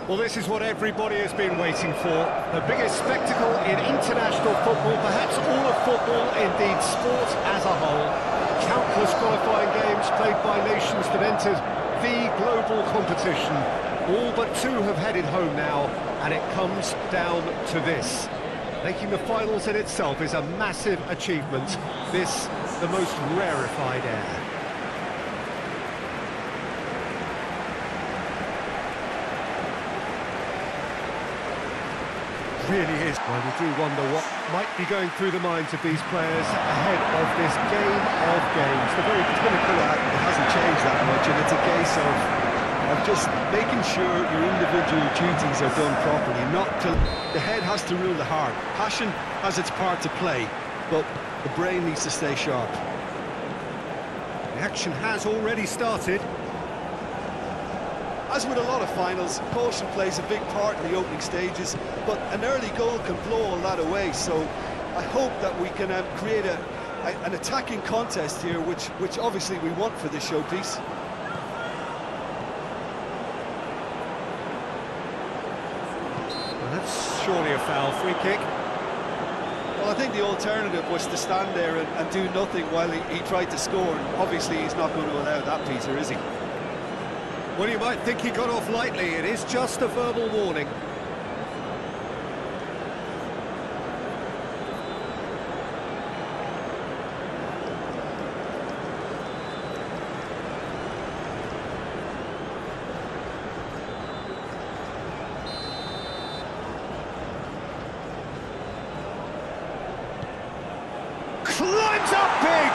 Well, this is what everybody has been waiting for. The biggest spectacle in international football, perhaps all of football, indeed sport as a whole. Countless qualifying games played by nations that entered the global competition. All but two have headed home now, and it comes down to this. Making the finals in itself is a massive achievement. This, the most rarefied air. Really is. Well, we do wonder what might be going through the minds of these players ahead of this game of games. The very pinnacle of that, it hasn't changed that much, and it's a case of just making sure your individual duties are done properly, not till the head has to rule the heart. Passion has its part to play, but the brain needs to stay sharp. The action has already started. As with a lot of finals, caution plays a big part in the opening stages, but an early goal can blow all that away, so I hope that we can create an attacking contest here, which obviously we want for this showpiece. Well, that's surely a foul. Free kick. Well, I think the alternative was to stand there and do nothing while he tried to score, and obviously he's not going to allow that, Peter, is he? Well, you might think he got off lightly. It is just a verbal warning. Climbs up big!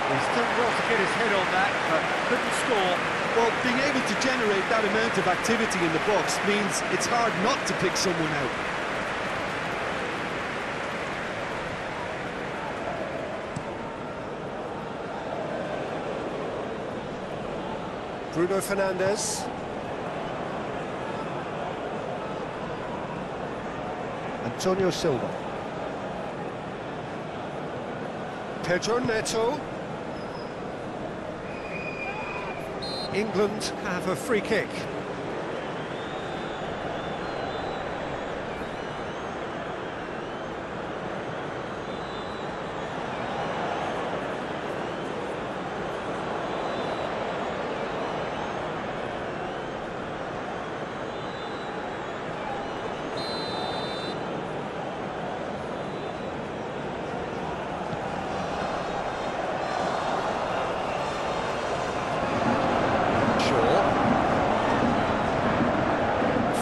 He's done well to get his head on that, but couldn't score. Well, being able to generate that amount of activity in the box means it's hard not to pick someone out. Bruno Fernandes. Antonio Silva. Pedro Neto. England have a free kick.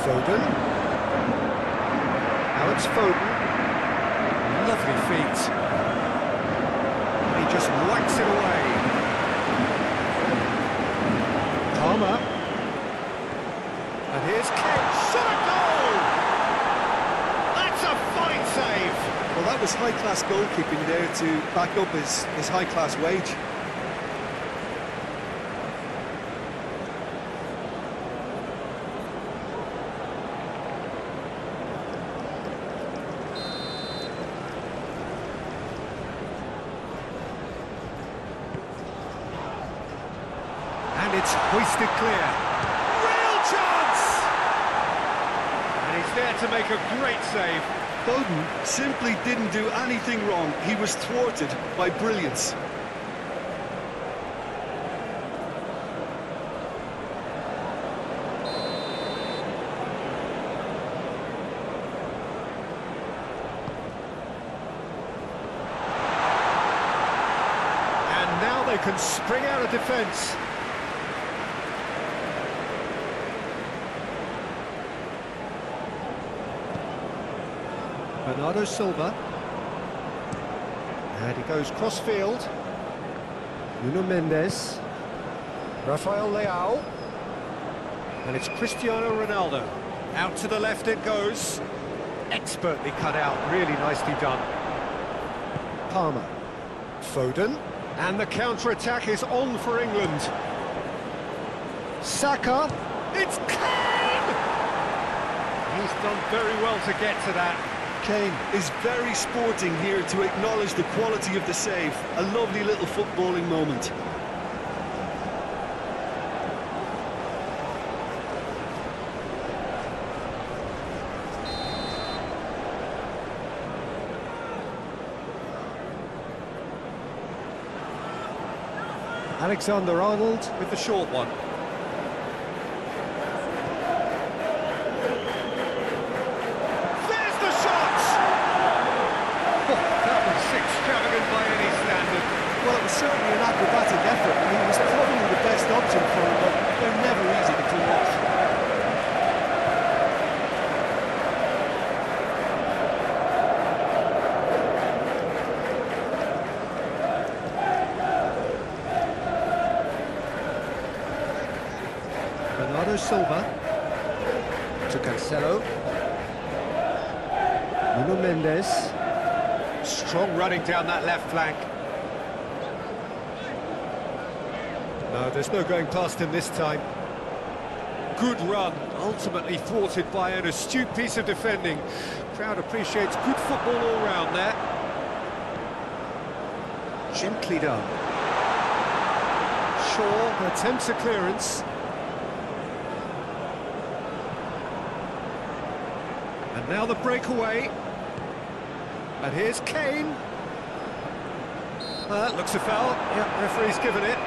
Foden. Now it's Foden. Lovely feet. And he just whacks it away. Palmer. And here's Kane. Shot a goal! That's a fine save! Well, that was high-class goalkeeping there to back up his high-class wage. It's hoisted clear. Real chance! And he's there to make a great save. Foden simply didn't do anything wrong. He was thwarted by brilliance. And now they can spring out of defence. Bernardo Silva, and he goes cross-field. Nuno Mendes, Rafael Leao, and it's Cristiano Ronaldo. Out to the left it goes. Expertly cut out, really nicely done. Palmer, Foden, and the counter-attack is on for England. Saka, it's Kane! He's done very well to get to that. Kane is very sporting here to acknowledge the quality of the save. A lovely little footballing moment. Alexander-Arnold with the short one. There's the shot! Oh, that was extravagant by any standard. Well, it was certainly an acrobatic effort. I mean, it was probably the best option for him, but they're never easy to pull off. Bernardo Silva to Cancelo. Nuno Mendes. Strong running down that left flank. No, there's no going past him this time. Good run, ultimately thwarted by an astute piece of defending. Crowd appreciates good football all round there. Gently done. Shaw attempts a clearance. And now the breakaway. And here's Kane. That looks a foul. Yeah, referee's given it.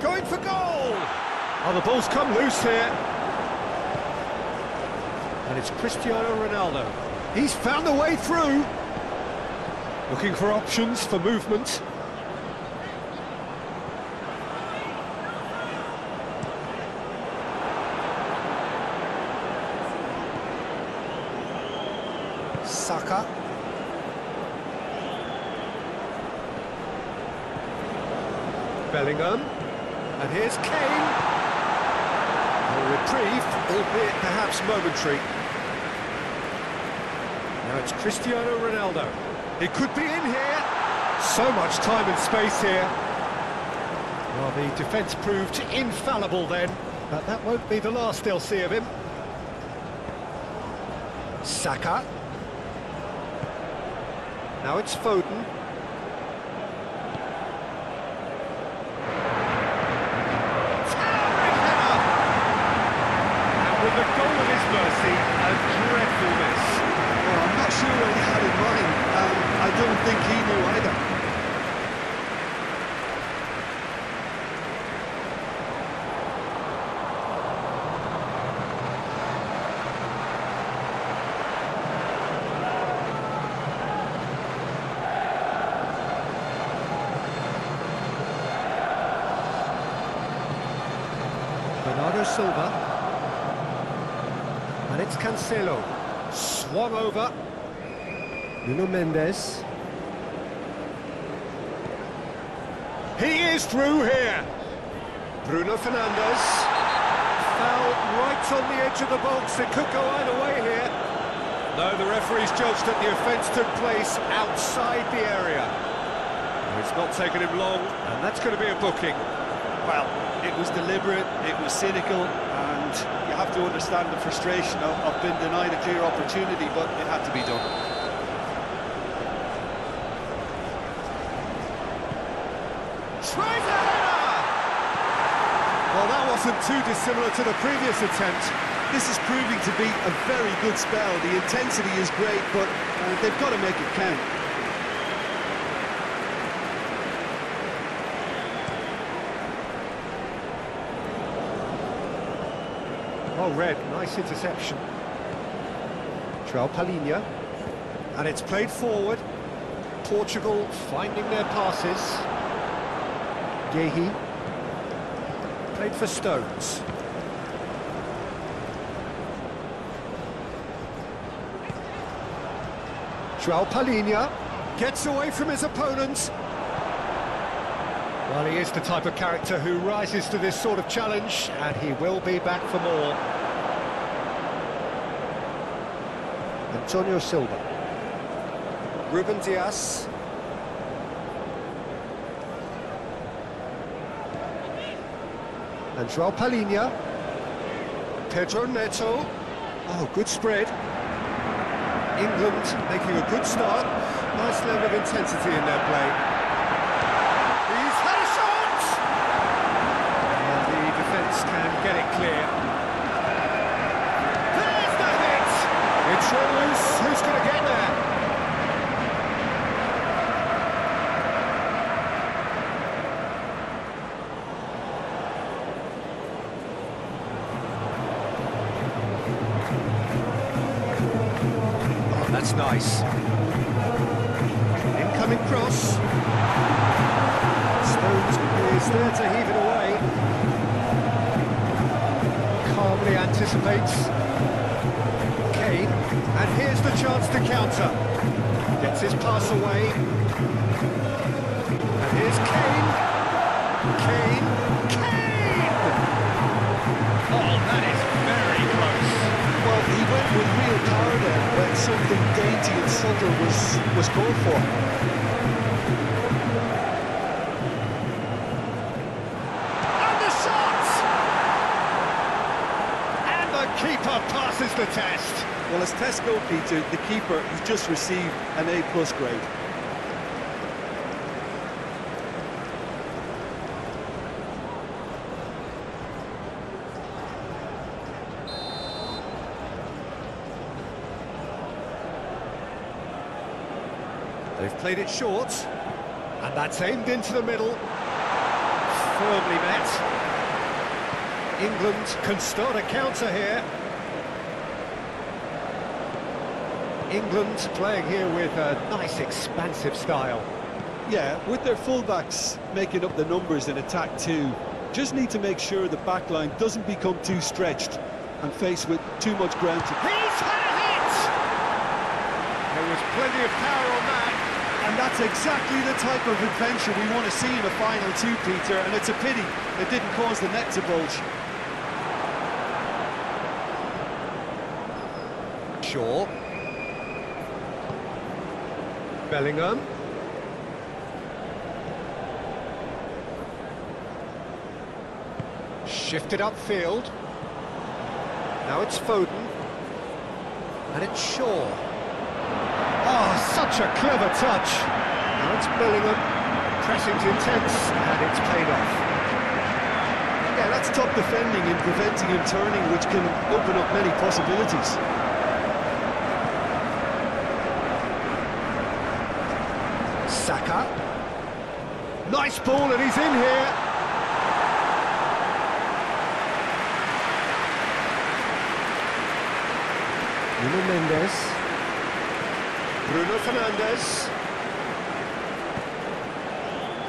Going for goal! Oh, the ball's come loose here. And it's Cristiano Ronaldo. He's found a way through. Looking for options for movement. Saka. Bellingham. And here's Kane. A reprieve, albeit perhaps momentary. Now it's Cristiano Ronaldo. It could be in here. So much time and space here. Well, the defence proved infallible then, but that won't be the last they'll see of him. Saka. Now it's Foden. The goal of his mercy, a dreadful miss. Well, I'm not sure what he had in mind, and I don't think he knew either. Bernardo Silva. And it's Cancelo, swung over. Nuno Mendes. He is through here. Bruno Fernandes. Foul right on the edge of the box. It could go either way here. No, the referee's judged that the offence took place outside the area. It's not taken him long, and that's going to be a booking. Well, it was deliberate, it was cynical, and you have to understand the frustration of being denied a clear opportunity, but it had to be done. Tries a header! Well, that wasn't too dissimilar to the previous attempt. This is proving to be a very good spell. The intensity is great, but they've got to make it count. Oh, Red, nice interception. João Palhinha. And it's played forward. Portugal finding their passes. Gehi. Played for Stones. João Palhinha gets away from his opponent. Well, he is the type of character who rises to this sort of challenge, and he will be back for more. Antonio Silva. Ruben Dias. And João Palhinha. Pedro Neto. Oh, good spread. England making a good start. Nice level of intensity in their play. He's had a shot! And the defence can get it clear. There's the hit! It's loose. Who's going to get there? That's nice. Incoming cross. Stones is there to heave it away. Calmly anticipates. Kane, and here's the chance to counter. Gets his pass away. And here's Kane. Kane! Oh, that is very close. Well, he went with real power there when something dainty and subtle was called for. And the shot! And the keeper passes the test. Well, as tests go, Peter, the keeper has just received an A+ grade. They've played it short, and that's aimed into the middle. Firmly met. England can start a counter here. England playing here with a nice expansive style. Yeah, with their fullbacks making up the numbers in attack too, just need to make sure the back line doesn't become too stretched and faced with too much ground to... He's had a hit! There was plenty of power on that. And that's exactly the type of adventure we want to see in a final two, Peter, and it's a pity it didn't cause the net to bulge. Shaw. Bellingham. Shifted upfield. Now it's Foden. And it's Shaw. Oh, such a clever touch. Now it's Bellingham. Pressing's intense, and it's paid off. Yeah, that's top defending and preventing him turning, which can open up many possibilities. Saka. Nice ball, and he's in here. Nuno Mendes. Bruno Fernandes.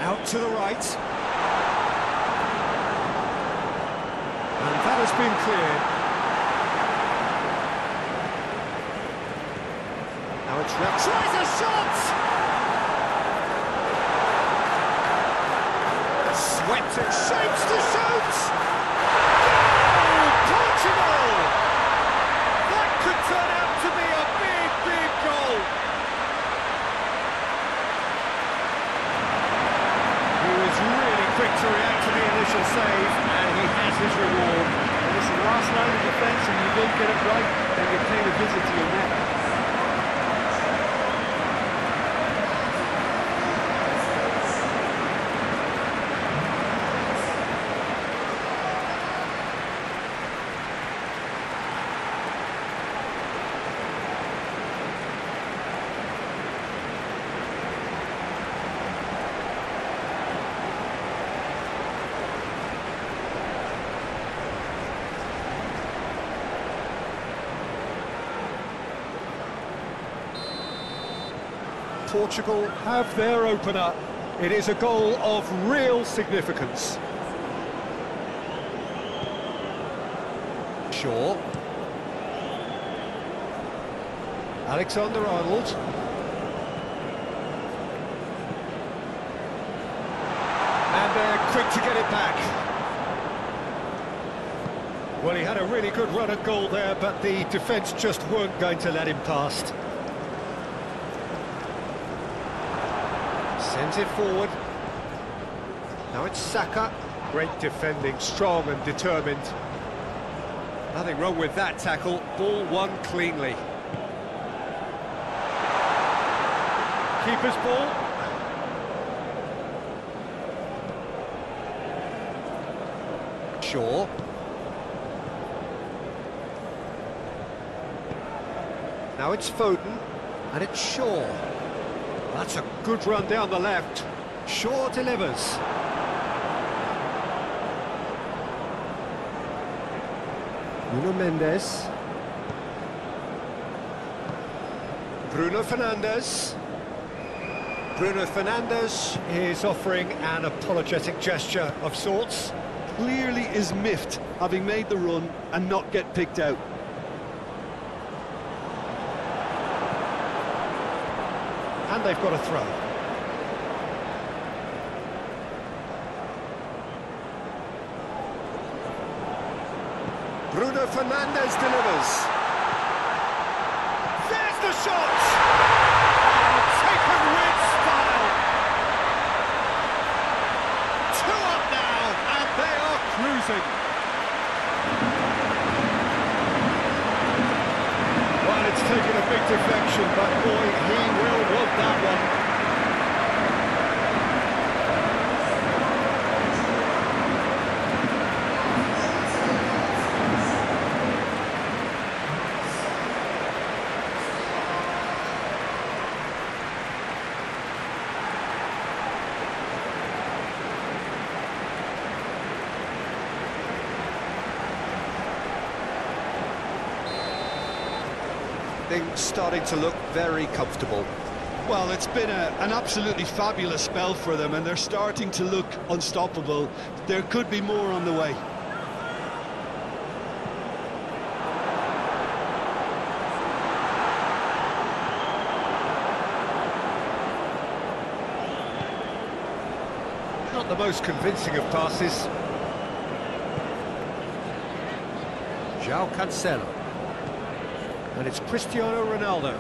Out to the right. And that has been cleared. Now it's Rex. Tries a shot! Swept it, shapes to shoot! Goal! Portugal! That could turn out to be a big goal! He was really quick to react to the initial save, and he has his reward. And listen, last line of defence, and you don't get it right, then you pay a visit to your net. Portugal have their opener. It is a goal of real significance. Shaw. Alexander-Arnold. And they're quick to get it back. Well, he had a really good run at goal there, but the defence just weren't going to let him past. Sends it forward. Now it's Saka. Great defending, strong and determined. Nothing wrong with that tackle. Ball won cleanly. Keeper's ball. Shaw. Now it's Foden, and it's Shaw. That's a good run down the left. Shaw delivers. Nuno Mendes. Bruno Fernandes. Bruno Fernandes is offering an apologetic gesture of sorts. Clearly is miffed, having made the run and not get picked out. And they've got a throw. Bruno Fernandes delivers. There's the shot! Oh, taken with style. 2 up now, and they are cruising. Well, it's taken a big deflection, but boy, he will want that one. Things starting to look very comfortable. Well, it's been an absolutely fabulous spell for them, and they're starting to look unstoppable. There could be more on the way. Not the most convincing of passes. João Cancelo. And it's Cristiano Ronaldo.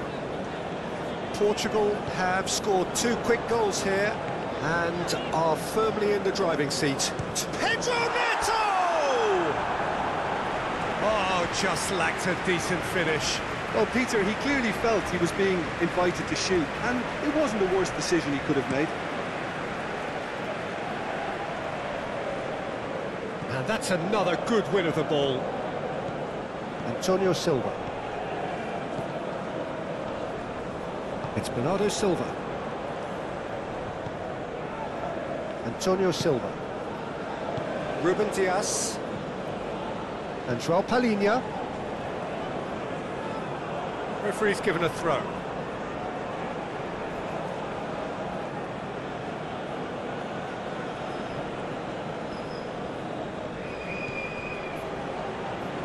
Portugal have scored 2 quick goals here and are firmly in the driving seat. Pedro Neto! Oh, just lacked a decent finish. Well, Peter, he clearly felt he was being invited to shoot, and it wasn't the worst decision he could have made. And that's another good win of the ball. Antonio Silva. It's Bernardo Silva. Antonio Silva. Ruben Dias. And João Palhinha. Referee's given a throw.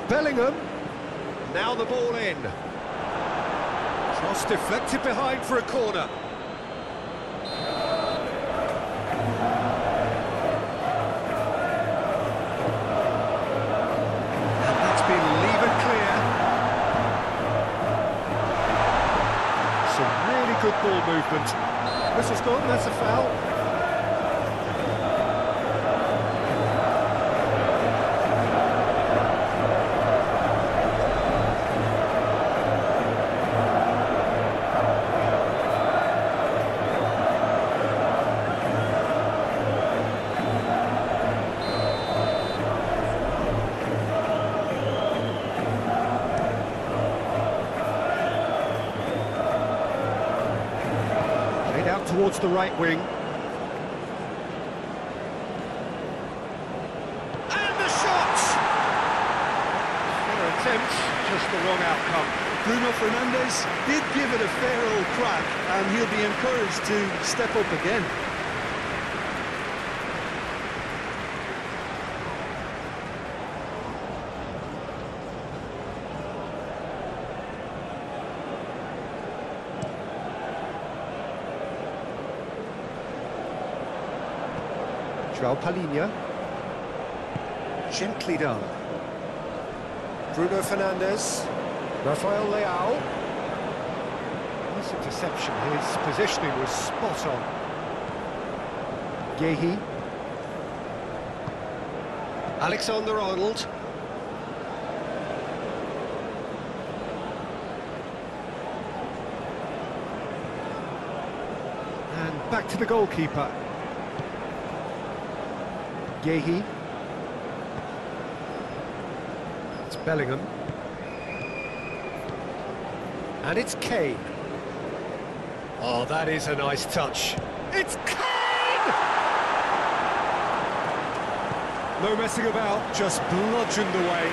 Bellingham. Now the ball in. Cross deflected behind for a corner. And that's been levered clear. Some really good ball movement. Whistle's gone, that's a foul. Out towards the right wing. And the shot! Fair attempt, just the wrong outcome. Bruno Fernandes did give it a fair old crack, and he'll be encouraged to step up again. João Palhinha. Gently done. Bruno Fernandes. Rafael Leao. Nice interception. His positioning was spot on. Gehi. Alexander-Arnold. back to the goalkeeper. Yehi. It's Bellingham. And it's Kane. Oh, that is a nice touch. It's Kane! No messing about, just bludgeoned away.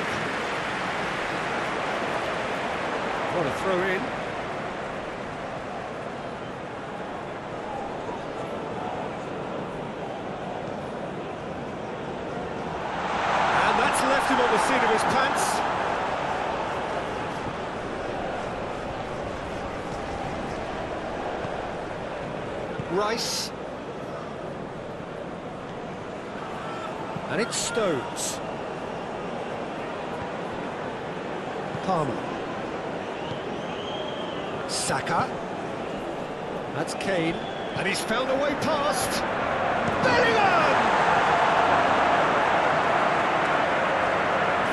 What a throw in. And that's left him on the seat of his pants. Rice. And it's Stones. Palmer. Saka. That's Kane. And he's found a way past. Bellingham!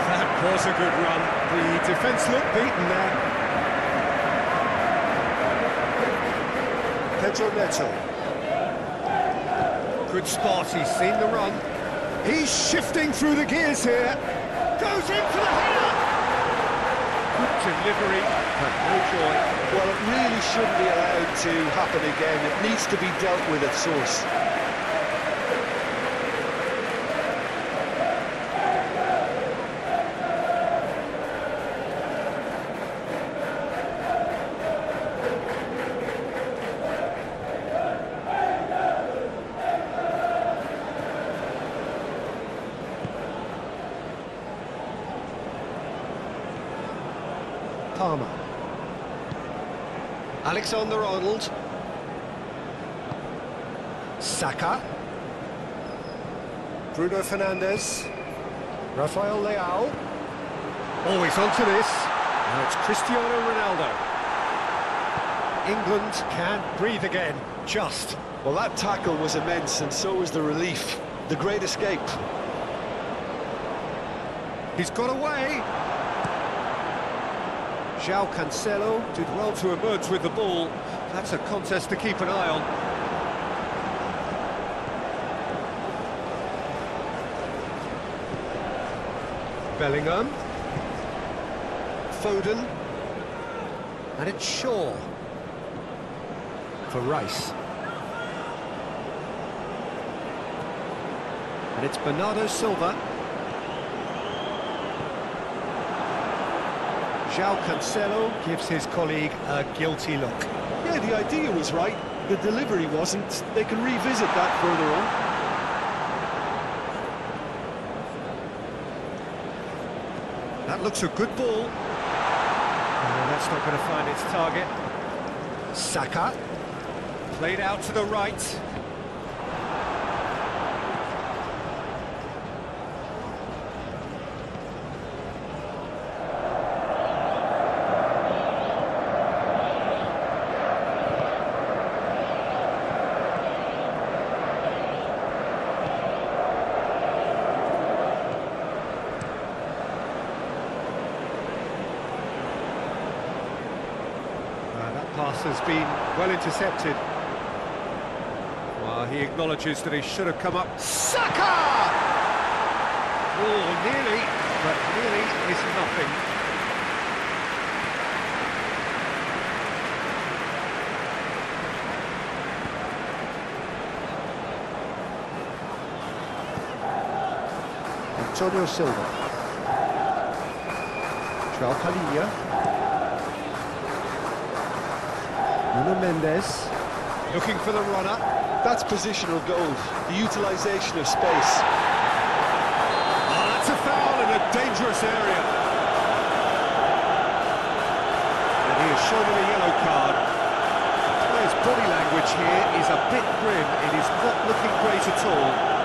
That was a good run. The defence looked beaten there. Pedro Neto. Good spot, he's seen the run. He's shifting through the gears here. Goes in for the header! Good delivery, but no joy. Well, it really shouldn't be allowed to happen again. It needs to be dealt with at source. Palmer. Alexander-Arnold. Saka. Bruno Fernandes. Rafael Leao. Always onto this. Now it's Cristiano Ronaldo. England can't breathe again. Just. Well, that tackle was immense, and so was the relief. The great escape. He's got away. João Cancelo did well to emerge with the ball. That's a contest to keep an eye on. Bellingham. Foden. And it's Shaw. For Rice. And it's Bernardo Silva. João Cancelo gives his colleague a guilty look. Yeah, the idea was right. The delivery wasn't. They can revisit that further on. That looks a good ball. Oh, that's not going to find its target. Saka. Played out to the right. Pass has been well intercepted. Well, he acknowledges that he should have come up. Saka! Oh, nearly, but nearly is nothing. Antonio Silva. João Palhinha. Nuno Mendes, looking for the runner. That's positional goal, the utilisation of space. Oh, that's a foul in a dangerous area. And he is shown a yellow card. The player's body language here is a bit grim. It is not looking great at all.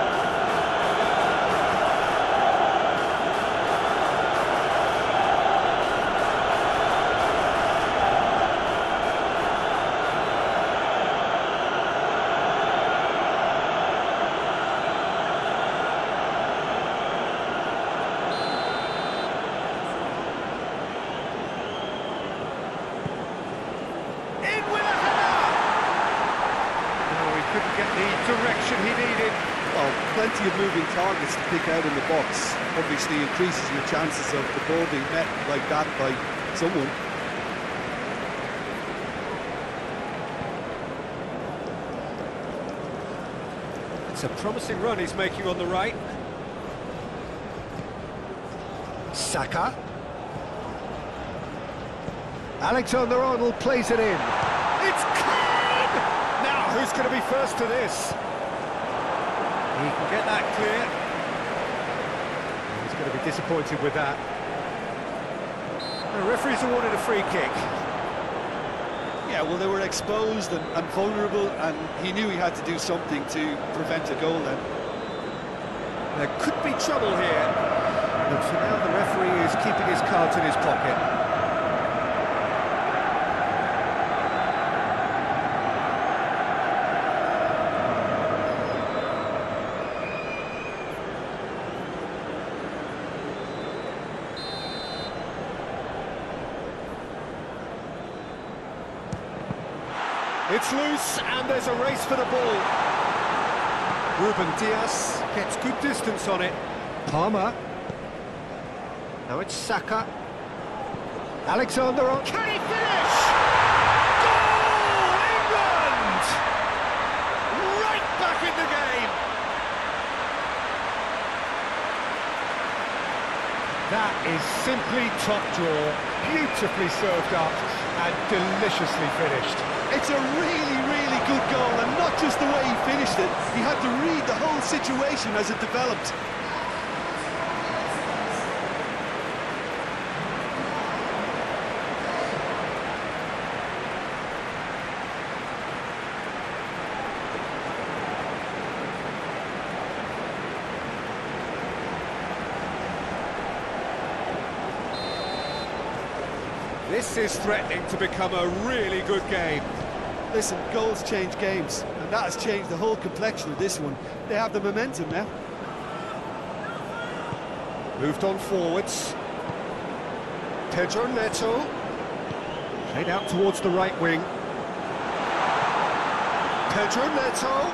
Could the direction he needed. Well, plenty of moving targets to pick out in the box. Obviously increases your chances of the ball being met like that by someone. It's a promising run he's making on the right. Saka. Alexander-Arnold plays it in. It's Kane! Now, who's going to be first to this? He can get that clear. He's going to be disappointed with that. The referee's awarded a free kick. Yeah, well, they were exposed and vulnerable, and he knew he had to do something to prevent a goal then. There could be trouble here. But for now, the referee is keeping his cards in his pocket. It's loose, and there's a race for the ball. Ruben Dias gets good distance on it. Palmer. Now it's Saka. Alexander-Arnold. Can he finish? Goal! England! Right back in the game. That is simply top draw. Beautifully served up and deliciously finished. It's a really, really good goal, and not just the way he finished it. He had to read the whole situation as it developed. This is threatening to become a really good game. Listen, goals change games, and that has changed the whole complexion of this one. They have the momentum now. Moved on forwards. Pedro Neto. Played out towards the right wing. Pedro Neto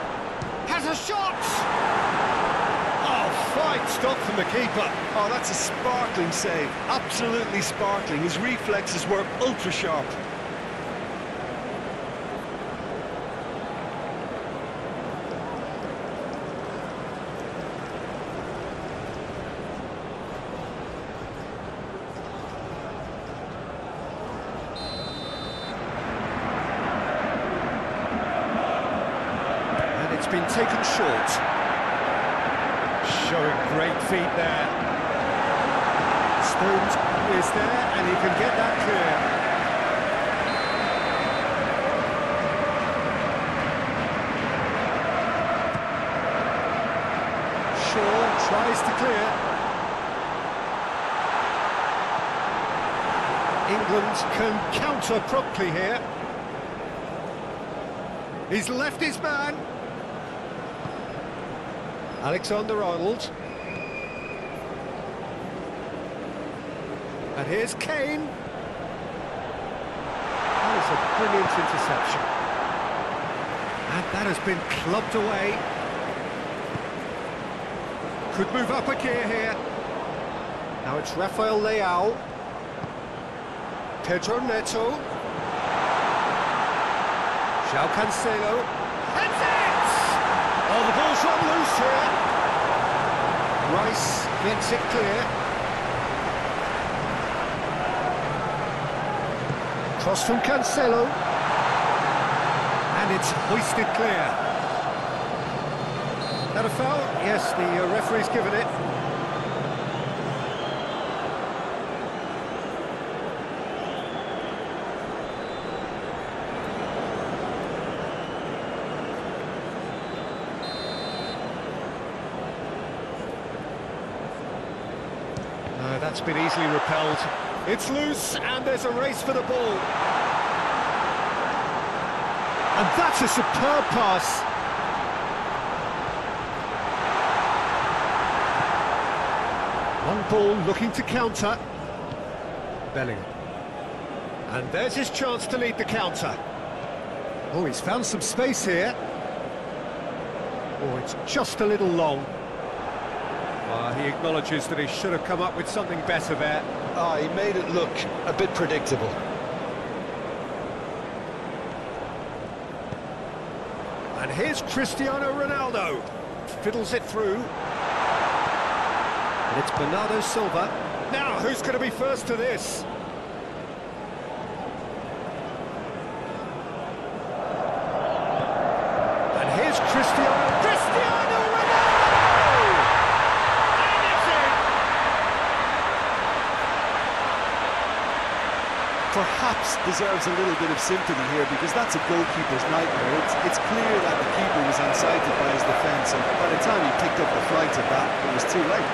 has a shot! Oh, fine stop from the keeper. Oh, that's a sparkling save. Absolutely sparkling. His reflexes were ultra sharp. And it's been taken short. Showing great feet there. Stones is there, and he can get that clear. Shaw tries to clear. England can counter promptly here. He's left his man. Alexander-Arnold. And here's Kane. That is a brilliant interception. And that has been clubbed away. Could move up a gear here. Now it's Rafael Leao. Pedro Neto. João Cancelo. That's it! Oh, the ball's run loose here. Rice gets it clear. Cross from Cancelo. And it's hoisted clear. That a foul? Yes, the referee's given it. No, that's been easily repelled. It's loose, and there's a race for the ball. And that's a superb pass. Long ball looking to counter. Bellingham. And there's his chance to lead the counter. Oh, he's found some space here. Oh, it's just a little long. He acknowledges that he should have come up with something better there. He made it look a bit predictable. And here's Cristiano Ronaldo. Fiddles it through. And it's Bernardo Silva. Now, who's going to be first to this? And here's Cristiano Ronaldo! And it's in! Perhaps deserves a little bit of sympathy here, because that's a goalkeeper's nightmare. It's clear that the keeper was unsighted by his defence, and by the time he picked up the flight of that, it was too late.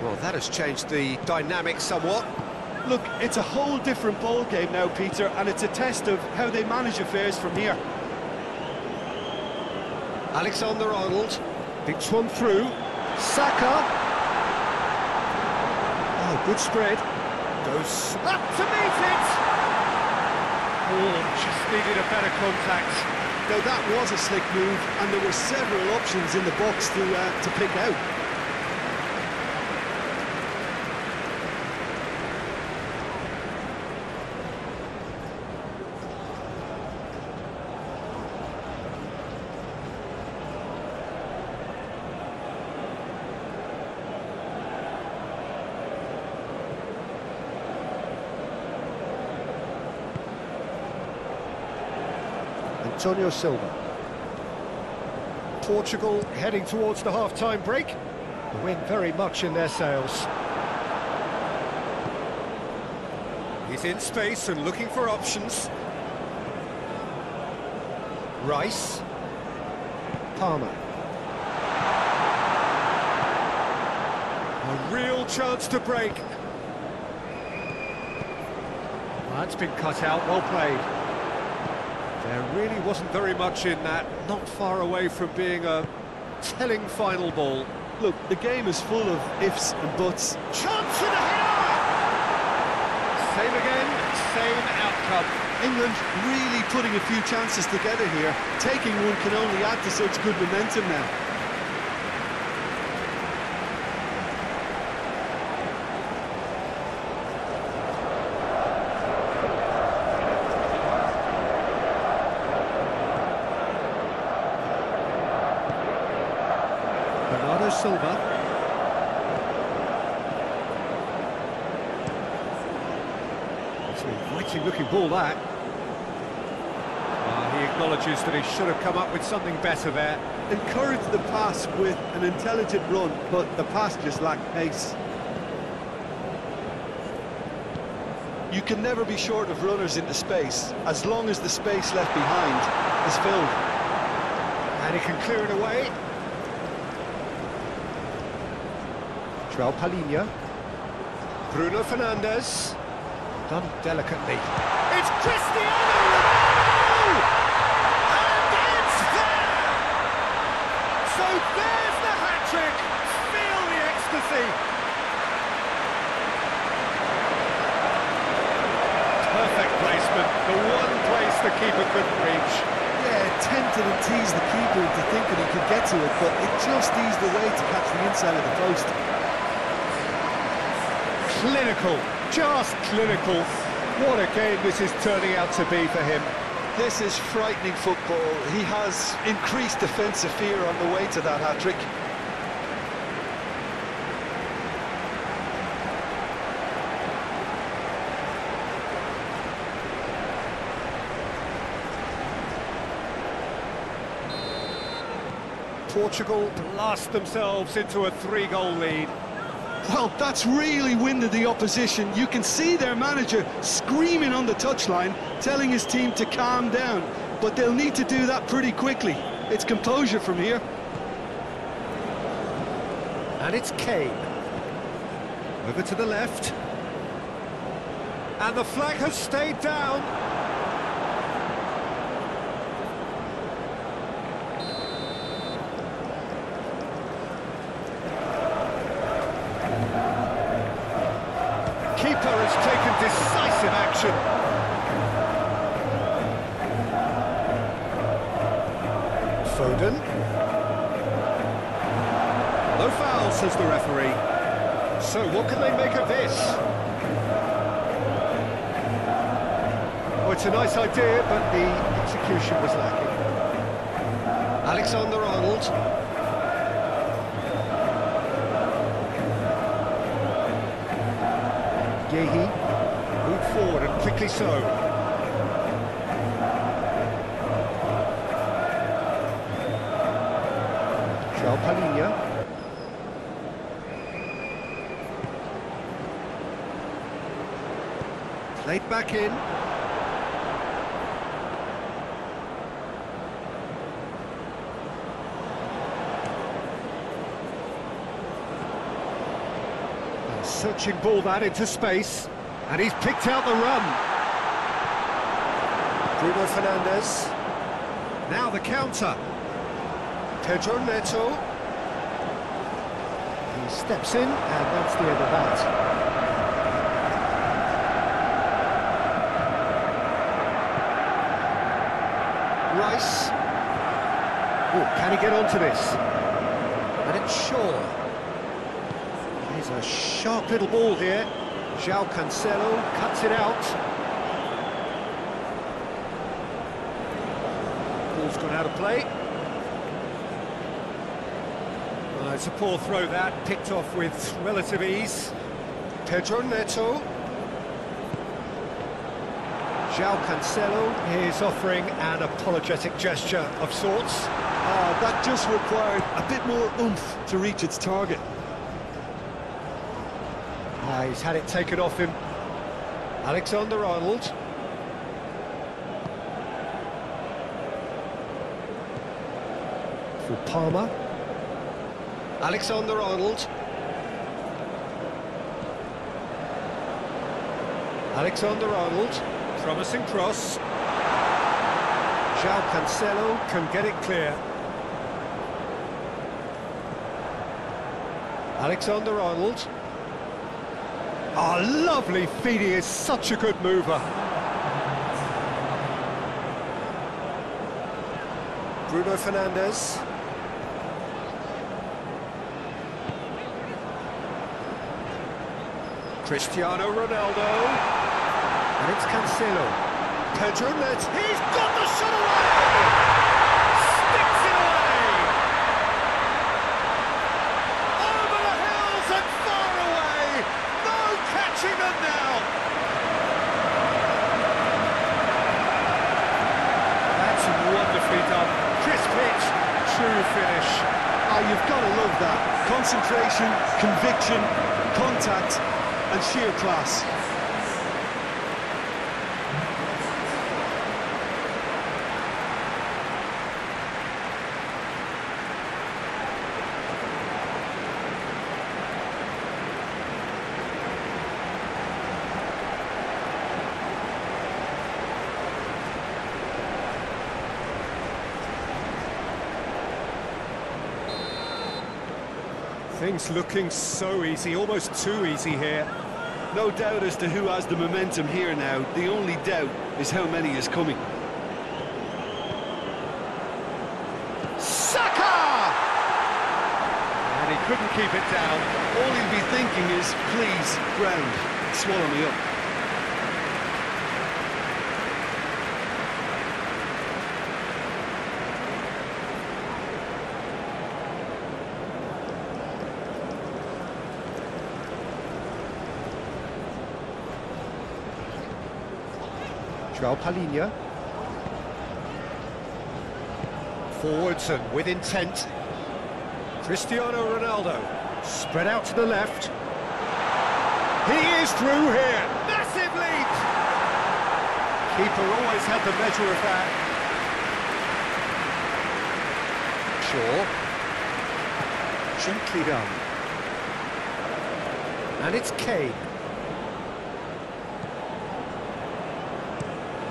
Well, that has changed the dynamic somewhat. Look, it's a whole different ball game now, Peter, and it's a test of how they manage affairs from here. Alexander-Arnold dinks one through. Saka. Oh, good spread. Goes up to meet it. Oh, just needed a better contact. Now, that was a slick move, and there were several options in the box to pick out. Antonio Silva. Portugal heading towards the half-time break. The wind very much in their sails. He's in space and looking for options. Rice. Palmer. A real chance to break. That's been cut out, well played. There really wasn't very much in that, not far away from being a telling final ball. Look, the game is full of ifs and buts. Chance for the header! Same again, same outcome. England really putting a few chances together here. Taking one can only add to such good momentum now. Bernardo Silva. It's an inviting looking ball, that. He acknowledges that he should have come up with something better there. Encouraged the pass with an intelligent run, but the pass just lacked pace. You can never be short of runners into space, as long as the space left behind is filled. And he can clear it away. Joao Palhinha. Bruno Fernandes. Done delicately. It's Cristiano Ronaldo! And it's there! So there's the hat-trick! Feel the ecstasy! Perfect placement, the one place the keeper couldn't reach. Yeah, tempted and teased the keeper into thinking he could get to it, but it just eased away to catch the inside of the post. Clinical, just clinical. What a game this is turning out to be for him. This is frightening football. He has increased defensive fear on the way to that hat-trick. Portugal blast themselves into a 3-goal lead. Well, that's really winded the opposition. You can see their manager screaming on the touchline, telling his team to calm down. but they'll need to do that pretty quickly. It's composure from here. And it's Kane. Over to the left. And the flag has stayed down. Keeper has taken decisive action. Foden. No foul, says the referee. So what can they make of this? Oh, it's a nice idea, but the execution was lacking. Alexander-Arnold. Yehi, moved forward and quickly so. Palhinha. Played back in. A searching ball that into space, and he's picked out the run. Bruno Fernandes. Now the counter. Pedro Neto. He steps in, and that's the end of that. Rice. Oh, can he get onto this? And it's Shaw. There's a sharp little ball here. João Cancelo cuts it out. Ball's gone out of play. It's a poor throw that, picked off with relative ease. Pedro Neto. João Cancelo is offering an apologetic gesture of sorts. That just required a bit more oomph to reach its target. He's had it taken off him. Alexander-Arnold. For Palmer. Alexander-Arnold. Alexander-Arnold. Promising cross. João Cancelo can get it clear. Alexander-Arnold. Oh, lovely feed, he is such a good mover. Bruno Fernandes. Cristiano Ronaldo. And it's Cancelo. Pedro Neto. He's got the shot away! Sticks it away! Over the hills and far away! No catching them now! That's wonderfully done. Crisp hit, true finish. Oh, you've got to love that. Concentration, conviction, contact, and sheer class. Things looking so easy, almost too easy here. No doubt as to who has the momentum here now. The only doubt is how many is coming. Saka! And he couldn't keep it down. All he'll be thinking is, please, ground, swallow me up. Palhinha. Forwards and with intent. Cristiano Ronaldo. Spread out to the left. He is through here. Massive lead! Keeper always had the measure of that. Shaw. Gently done. And it's Kane.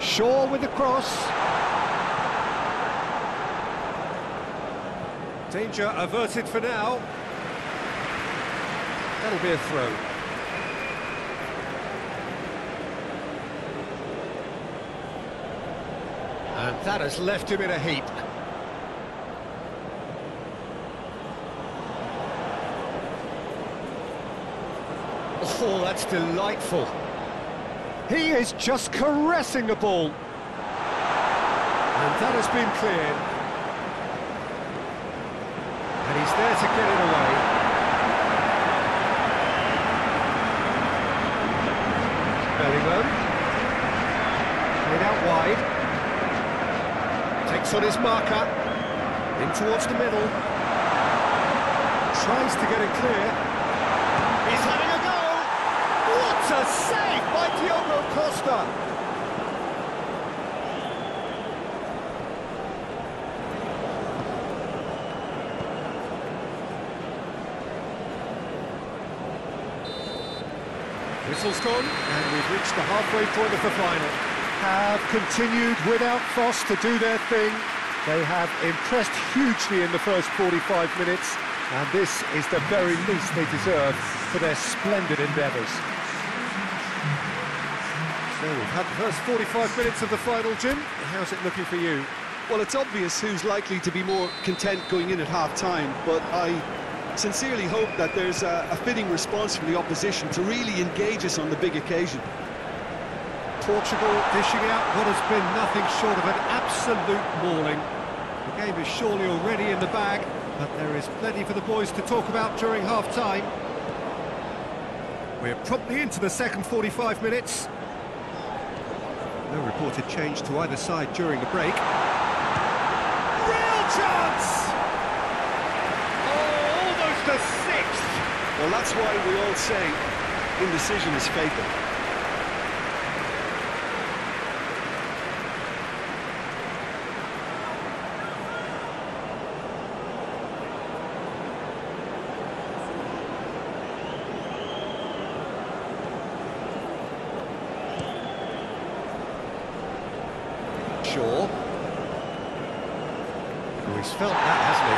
Shaw with the cross. Danger averted for now. That'll be a throw. And that has left him in a heap. Oh, that's delightful. He is just caressing the ball. And that has been cleared. And he's there to get it away. Bellingham. Played out wide. Takes on his marker. In towards the middle. Tries to get it clear. He's having a go! What a save by Diogo Costa! Whistle's gone, and we've reached the halfway point of the final. Have continued without fuss to do their thing. They have impressed hugely in the first 45 minutes, and this is the very least they deserve for their splendid endeavours. So we've had the first 45 minutes of the final, Jim. How's it looking for you? Well, it's obvious who's likely to be more content going in at half-time, but I sincerely hope that there's a fitting response from the opposition to really engage us on the big occasion. Portugal dishing out what has been nothing short of an absolute mauling. The game is surely already in the bag, but there is plenty for the boys to talk about during half-time. We're promptly into the second 45 minutes. No reported change to either side during the break. Real chance! Oh, almost a sixth! Well, that's why we all say indecision is fatal. Shaw. Oh, he's felt that, hasn't he?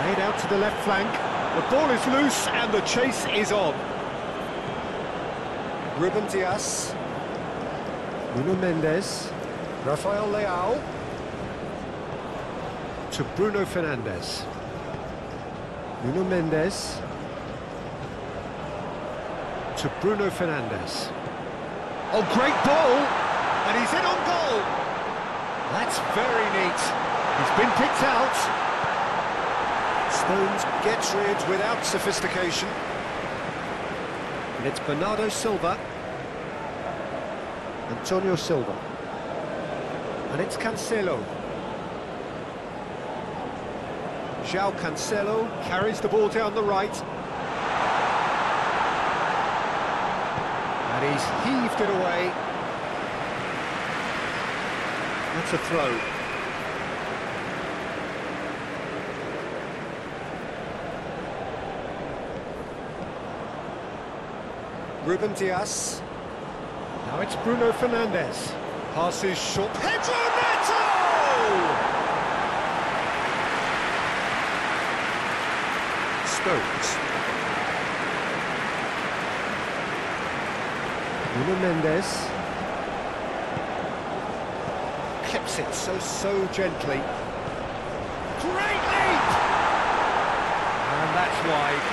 Laid out to the left flank. The ball is loose and the chase is on. Ruben Dias. Nuno Mendes. Rafael Leao. To Bruno Fernandes. Nuno Mendes. To Bruno Fernandes. Oh, great ball! And he's in on goal! That's very neat. He's been picked out. Stones gets rid without sophistication. And it's Bernardo Silva. Antonio Silva. And it's Cancelo. João Cancelo carries the ball down the right. And he's heaved it away. That's a throw. Ruben Dias. Now it's Bruno Fernandes. Passes short. Pedro Neto! Stones. Nuno Mendes. Clips it so gently. Great leap! And that's wide.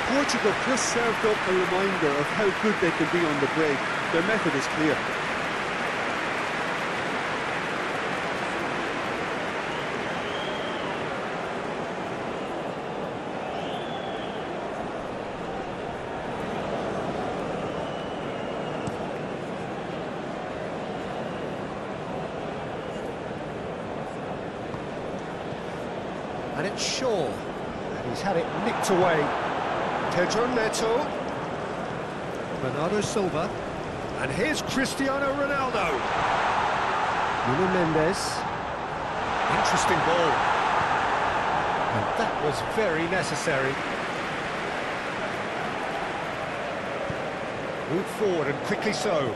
Portugal just served up a reminder of how good they can be on the break. Their method is clear. And it's Shaw. And he's had it nicked away. Pedro Neto. Bernardo Silva. And here's Cristiano Ronaldo. Nuno Mendes. Interesting ball. And that was very necessary. Move forward and quickly so.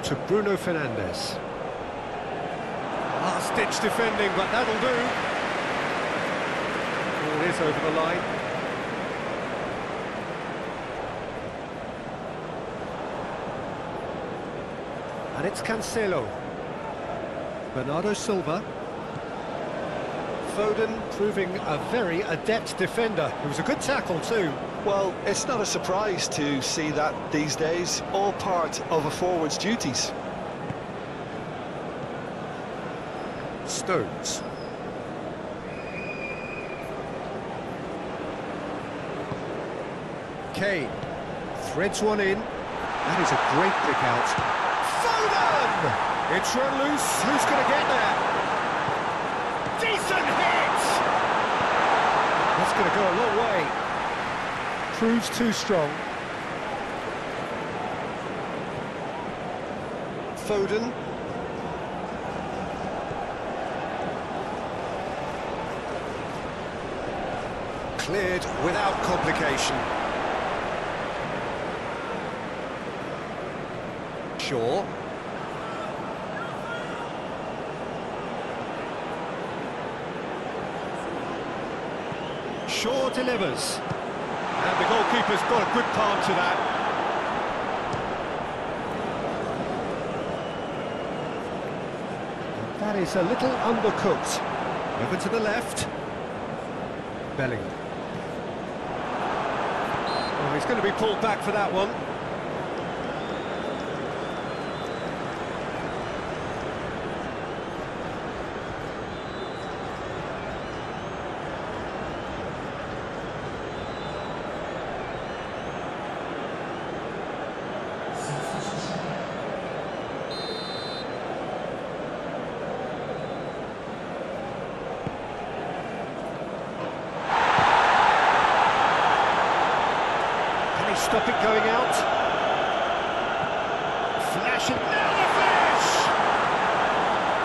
To Bruno Fernandes. Last-ditch defending, but that'll do. Ball is over the line. And it's Cancelo. Bernardo Silva. Foden proving a very adept defender. It was a good tackle too. Well, it's not a surprise to see that these days, all part of a forward's duties. Stones. Kane threads one in. That is a great pick out. Foden! It's run loose. Who's going to get there? Decent hit! That's going to go a long way. Proves too strong. Foden. Cleared without complication. Shaw. Shaw delivers. And the goalkeeper's got a good palm to that. And that is a little undercooked. Over to the left. Bellingham. Oh, he's going to be pulled back for that one. Stop it going out. Flashing down the finish!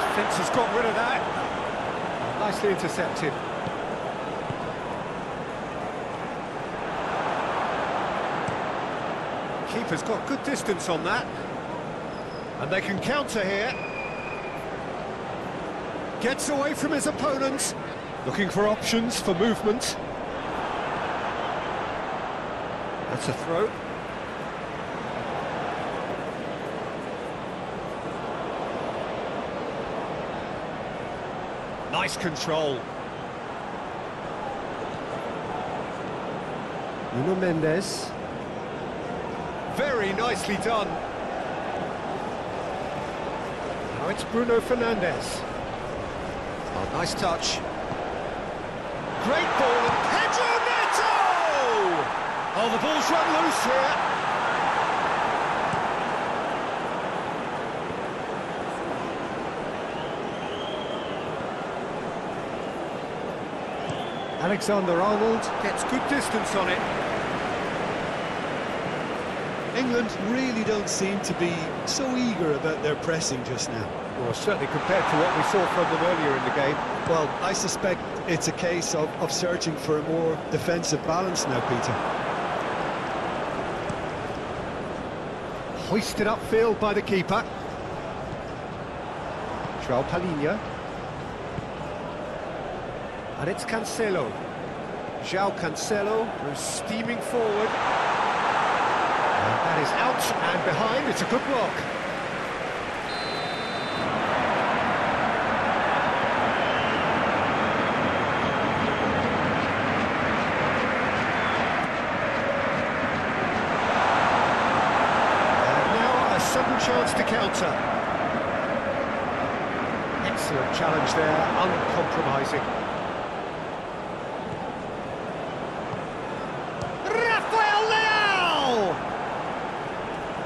Defence has got rid of that. Nicely intercepted. Keeper's got good distance on that. And they can counter here. Gets away from his opponent. Looking for options for movement. That's a throw. Nice control. Nuno Mendes. Very nicely done. Now it's Bruno Fernandes. Oh, nice touch. Great ball and Pedro Neto! Oh, the ball's run loose here. Alexander-Arnold gets good distance on it. England really don't seem to be so eager about their pressing just now. Well, certainly compared to what we saw from them earlier in the game. Well, I suspect it's a case of searching for a more defensive balance now, Peter. Hoisted upfield by the keeper. João Palhinha. And it's Cancelo. João Cancelo goes steaming forward. And that is out and behind. It's a good block. And now a sudden chance to counter. Excellent challenge there, uncompromising.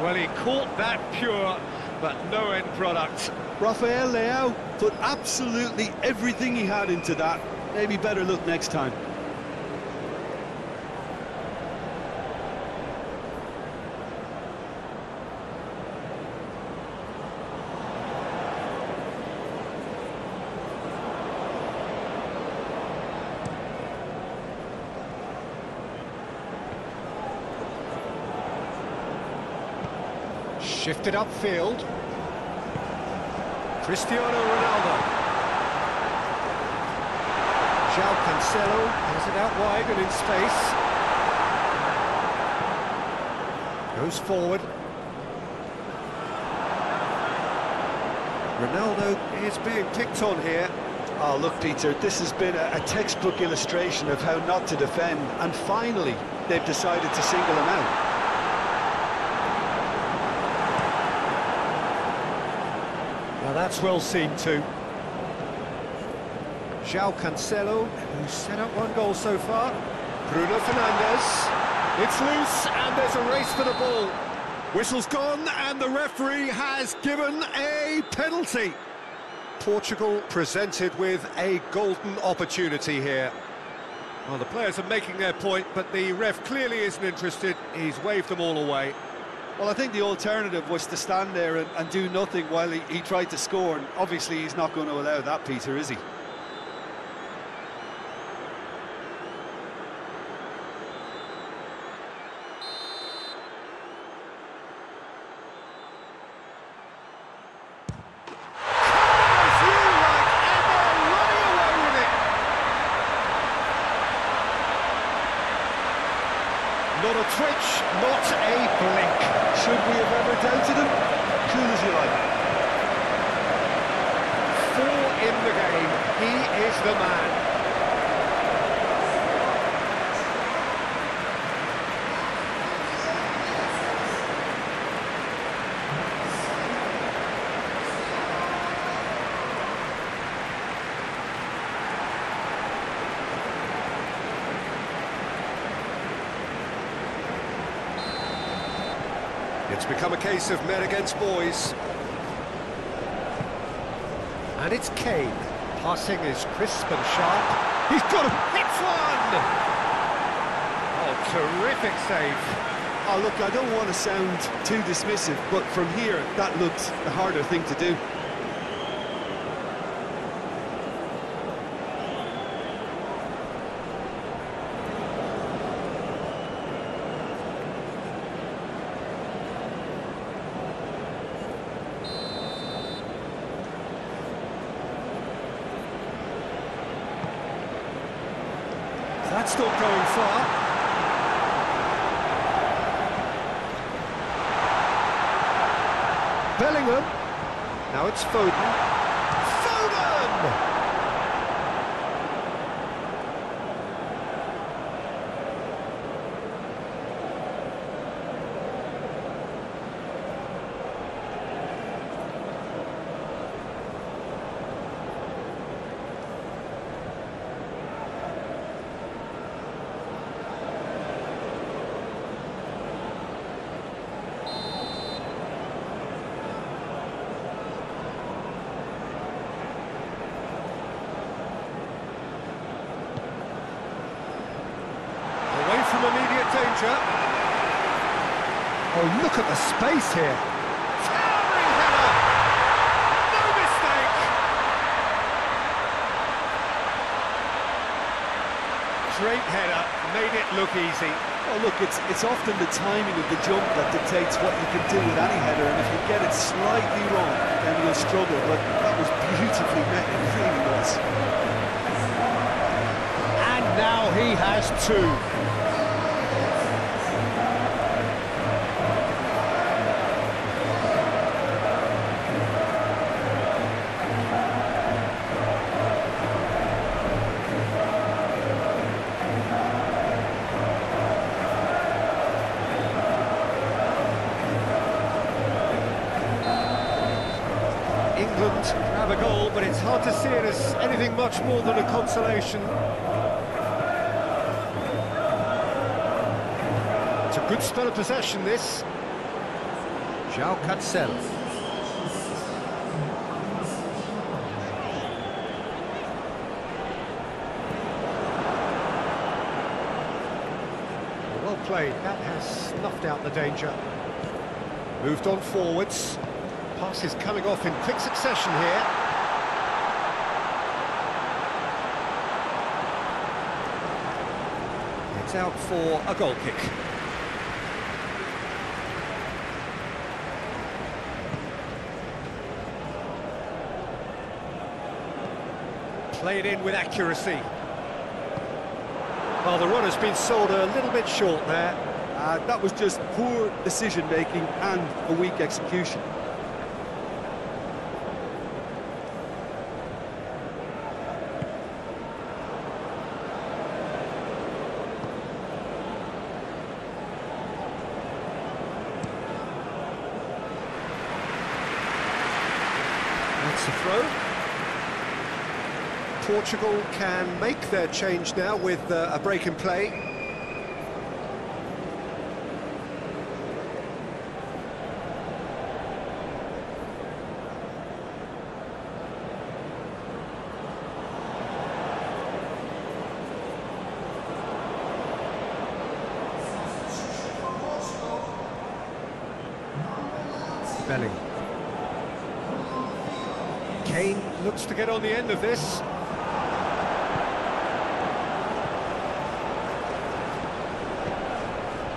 Well, he caught that pure, but no end product. Rafael Leao put absolutely everything he had into that. Maybe better look next time. Shifted upfield. Cristiano Ronaldo. João Cancelo has it out wide and in space. Goes forward. Ronaldo is being picked on here. Oh, look, Peter, this has been a textbook illustration of how not to defend, and finally they've decided to single him out. Now that's well seen too. João Cancelo, who's set up one goal so far. Bruno Fernandes. It's loose and there's a race for the ball. Whistle's gone and the referee has given a penalty. Portugal presented with a golden opportunity here. Well, the players are making their point, but the ref clearly isn't interested. He's waved them all away. Well, I think the alternative was to stand there and do nothing while he tried to score, and obviously he's not going to allow that, Peter, is he? Not a twitch, not a blink. Should we have ever doubted him? Cool as you like. 4 in the game. He is the man. It's become a case of men against boys. And it's Kane. Passing is crisp and sharp. He's got him! Hits one! Oh, terrific save. Oh, look, I don't want to sound too dismissive, but from here, that looks the harder thing to do. That's not going far. Bellingham. Now it's Foden. Foden! From immediate danger. Oh, look at the space here. Towering header! No mistake! Great header, made it look easy. Oh, look, it's often the timing of the jump that dictates what you can do with any header, and if you get it slightly wrong, then you'll struggle, but that was beautifully met, it really was. And now he has two. England grab a goal, but it's hard to see it as anything much more than a consolation. It's a good spell of possession, this. João Cancelo. Well played, that has snuffed out the danger. Moved on forwards. Pass is coming off in quick succession here. It's out for a goal kick. Played in with accuracy. Well, the run has been sold a little bit short there. That was just poor decision-making and a weak execution. That's a throw. Portugal can make their change now with a break in play. Bellingham. Kane looks to get on the end of this.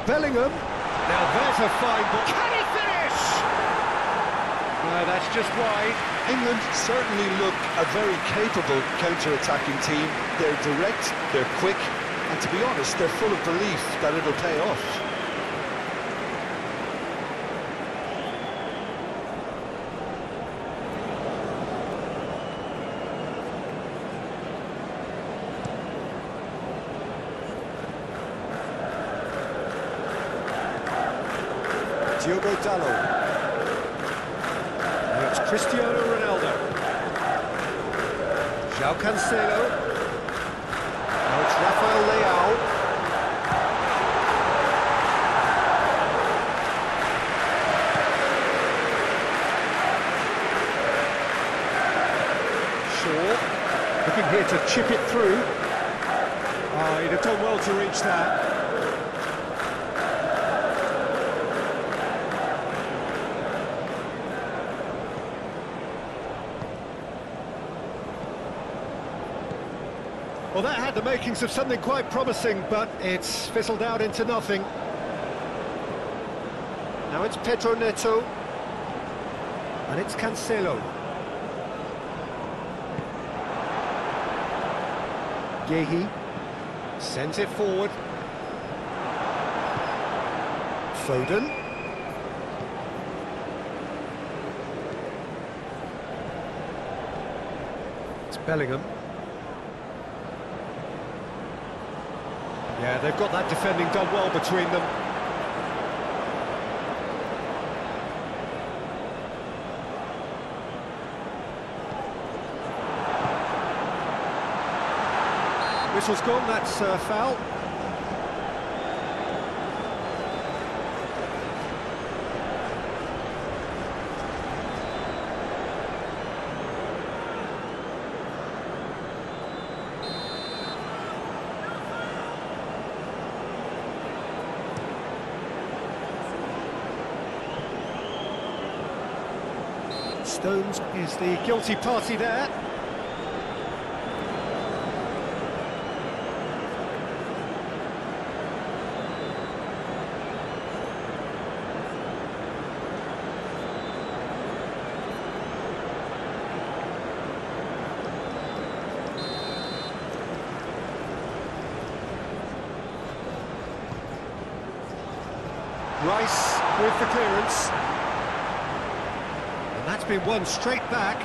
Bellingham. Now there's a fine ball. Can he finish? No, that's just wide. England certainly look a very capable counter-attacking team. They're direct, they're quick, and to be honest, they're full of belief that it'll pay off. Diogo Dalot. Now it's Cristiano Ronaldo. João Cancelo. Now it's Rafael Leao. Shaw. Looking here to chip it through. Oh, he'd have done well to reach that. Well, that had the makings of something quite promising, but it's fizzled out into nothing. Now it's Pedro Neto. And it's Cancelo. Yehi sends it forward. Foden. It's Bellingham. Yeah, they've got that defending done well between them. Whistle's gone, that's a foul. Stones is the guilty party there. Rice with the clearance. That's been won straight back.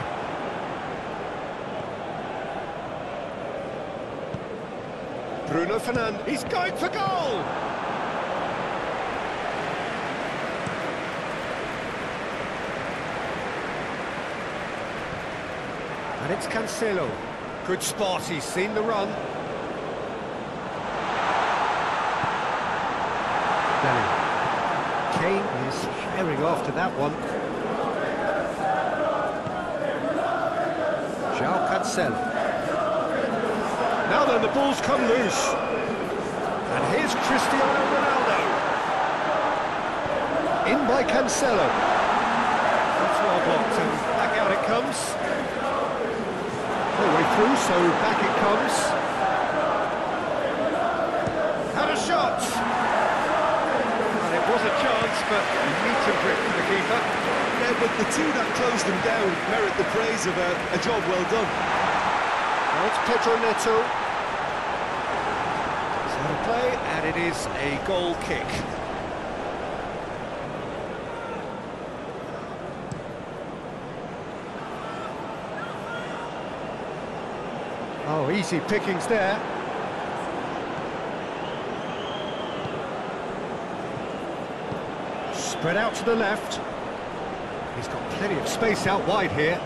Bruno Fernandes, he's going for goal! And it's Cancelo. Good spot, he's seen the run. Bellingham. Kane is herring after that one. João Cancelo. Now then, the ball's come loose. And here's Cristiano Ronaldo. In by Cancelo. That's well blocked, and back out it comes. All the way through, so back it comes. Had a shot. And it was a chance, but neat and quick for the keeper. Yeah, but the two that closed him down merit the praise of a job well done. Now it's Pedro Neto. It's out of play, and it is a goal kick. Oh, easy pickings there. Spread out to the left. He's got plenty of space out wide here.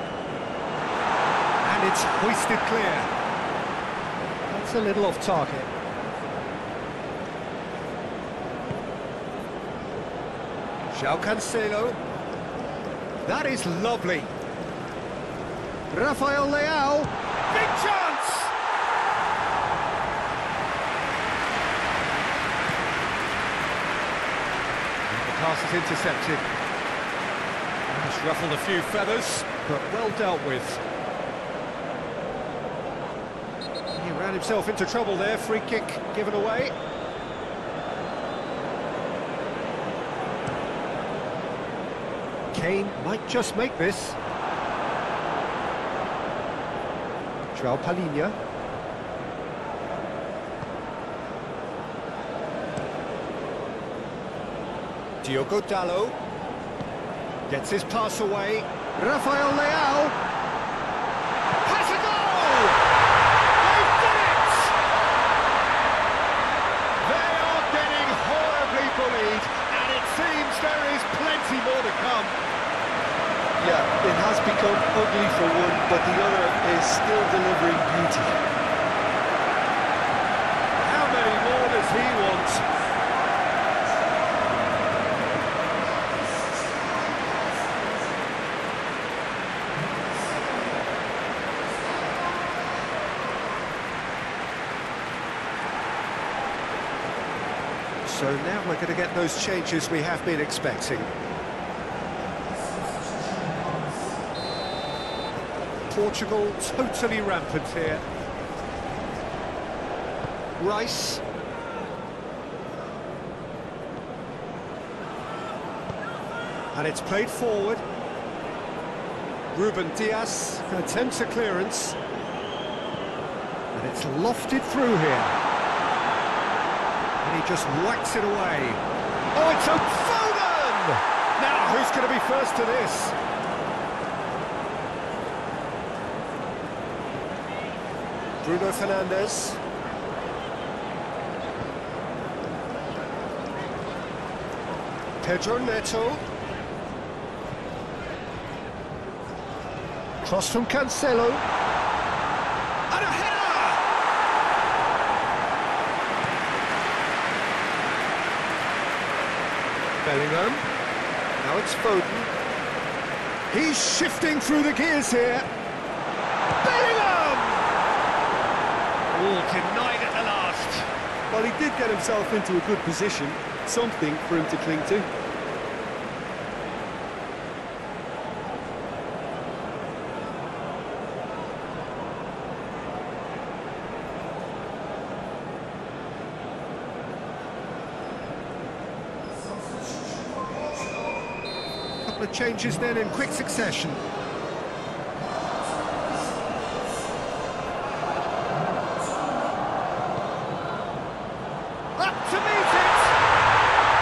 And it's hoisted clear. That's a little off target. João Cancelo. That is lovely. Rafael Leao. Big chance! And the pass is intercepted. Just ruffled a few feathers, but well dealt with. He ran himself into trouble there, free kick given away. Kane might just make this. João Palhinha. Diogo Dalot. Gets his pass away. Rafael Leao. Has a goal! They've done it! They are getting horribly bullied, and it seems there is plenty more to come. Yeah, it has become ugly for one, but the other is still delivering beauty. How many more does he want? So now we're going to get those changes we have been expecting. Portugal totally rampant here. Rice. And it's played forward. Ruben Dias attempts a clearance. And it's lofted through here. And he just whacks it away. Oh, it's a Foden! Now, who's going to be first to this? Bruno Fernandes. Pedro Neto. Cross from Cancelo. And a header! Bellingham. Now it's Foden. He's shifting through the gears here. Bellingham! Oh, denied at the last. Well, he did get himself into a good position, something for him to cling to. Couple of changes then in quick succession. Up to meet it!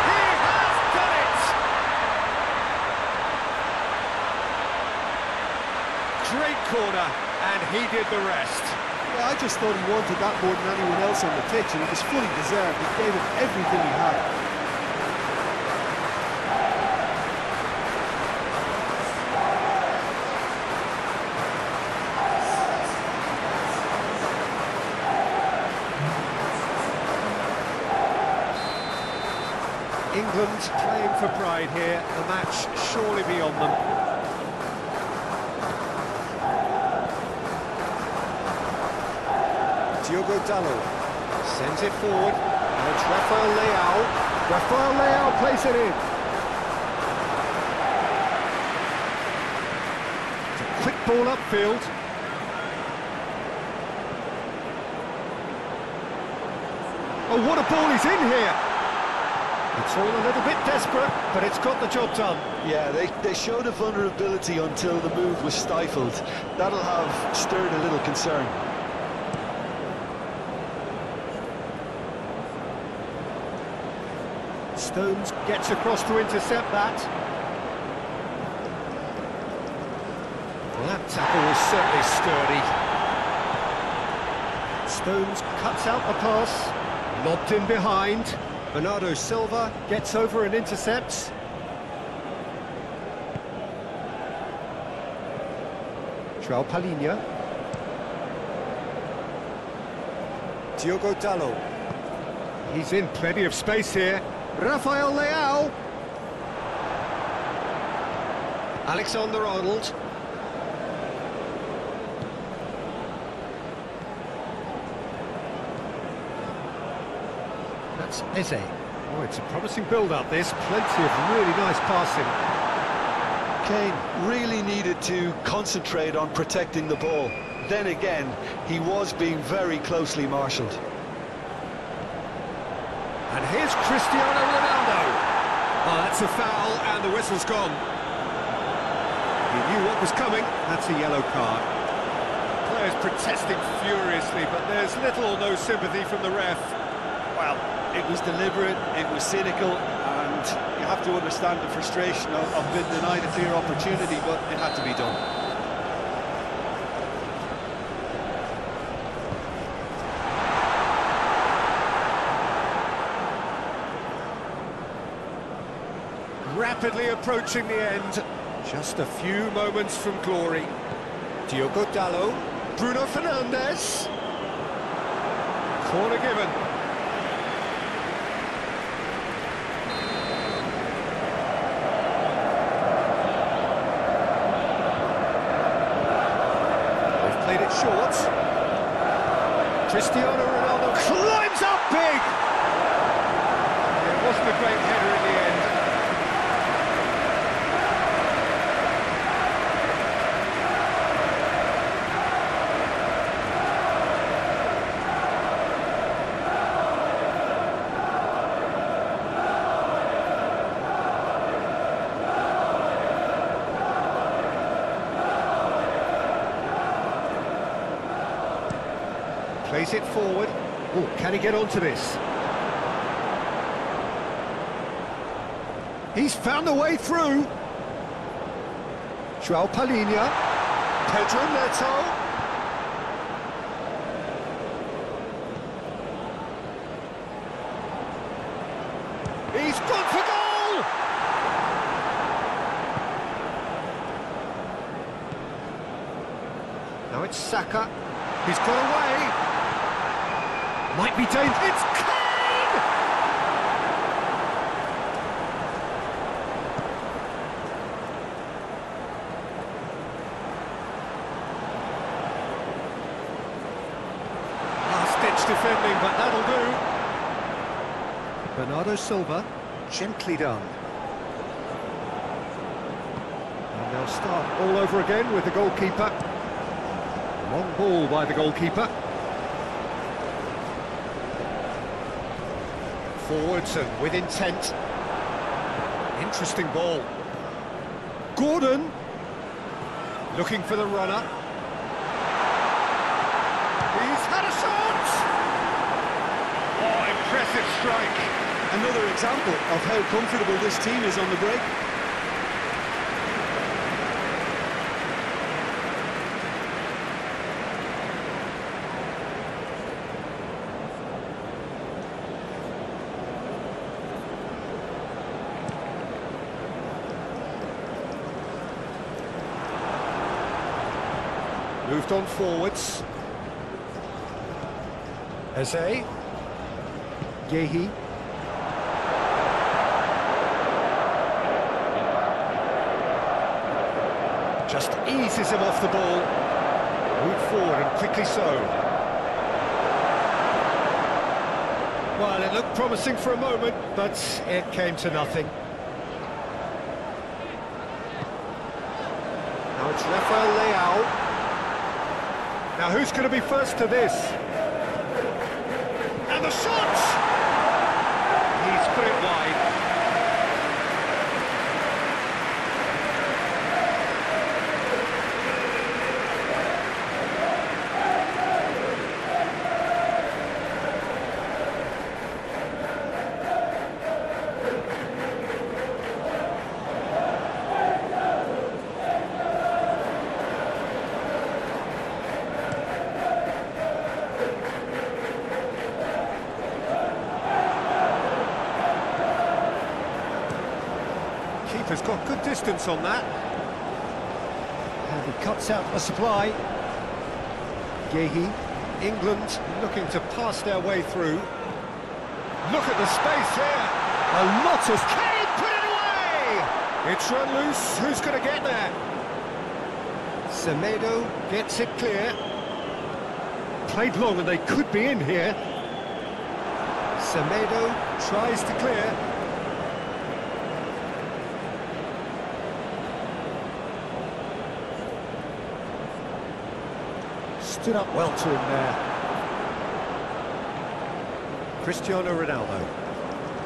He has done it! Great corner, and he did the rest. Yeah, I just thought he wanted that more than anyone else on the pitch, and it was fully deserved. He gave it everything he had. England playing for pride here, the match surely beyond them. Diogo Dalot sends it forward, and it's Rafael Leao. Rafael Leao plays it in. It's a quick ball upfield. Oh, what a ball he's in here! It's all a little bit desperate, but it's got the job done. Yeah, they showed a vulnerability until the move was stifled. That'll have stirred a little concern. Stones gets across to intercept that. Well, that tackle was certainly sturdy. Stones cuts out the pass, lobbed in behind. Bernardo Silva gets over and intercepts. João Palhinha. Diogo Dalot. He's in plenty of space here. Rafael Leao. Alexander-Arnold. That's Eze. Oh, it's a promising build-up, this. Plenty of really nice passing. Kane really needed to concentrate on protecting the ball. Then again, he was being very closely marshalled. And here's Cristiano Ronaldo. Oh, that's a foul, and the whistle's gone. He knew what was coming. That's a yellow card. Players protesting furiously, but there's little or no sympathy from the ref. Well, it was deliberate, it was cynical, and you have to understand the frustration of being denied a clear opportunity, but it had to be done. Rapidly approaching the end. Just a few moments from glory. Diogo Dalot. Bruno Fernandes. Corner given. They've played it short. Cristiano Ronaldo climbs up big! It wasn't a great header in the end. Plays it forward. Oh, can he get onto this? He's found a way through. João Palhinha. Pedro Neto. He's gone for goal! Now it's Saka. He's got away. Might be dangerous. It's Kane! Last-ditch defending, but that'll do. Bernardo Silva, gently done. And they'll start all over again with the goalkeeper. Long ball by the goalkeeper. Forwards and with intent. Interesting ball. Gordon looking for the runner. He's had a shot! Oh, impressive strike. Another example of how comfortable this team is on the break. Moved on forwards. Eze. Yehi. Just eases him off the ball. Moved forward and quickly so. Well, it looked promising for a moment, but it came to nothing. Now it's Rafael Leao. Now who's going to be first to this? And the shot! He's put it wide. has got good distance on that. And he cuts out the supply. Gehi. England looking to pass their way through. Look at the space here. A lot of... Kane put it away! It's run loose. Who's going to get there? Semedo gets it clear. Played long and they could be in here. Semedo tries to clear. Stood up well to him there. Cristiano Ronaldo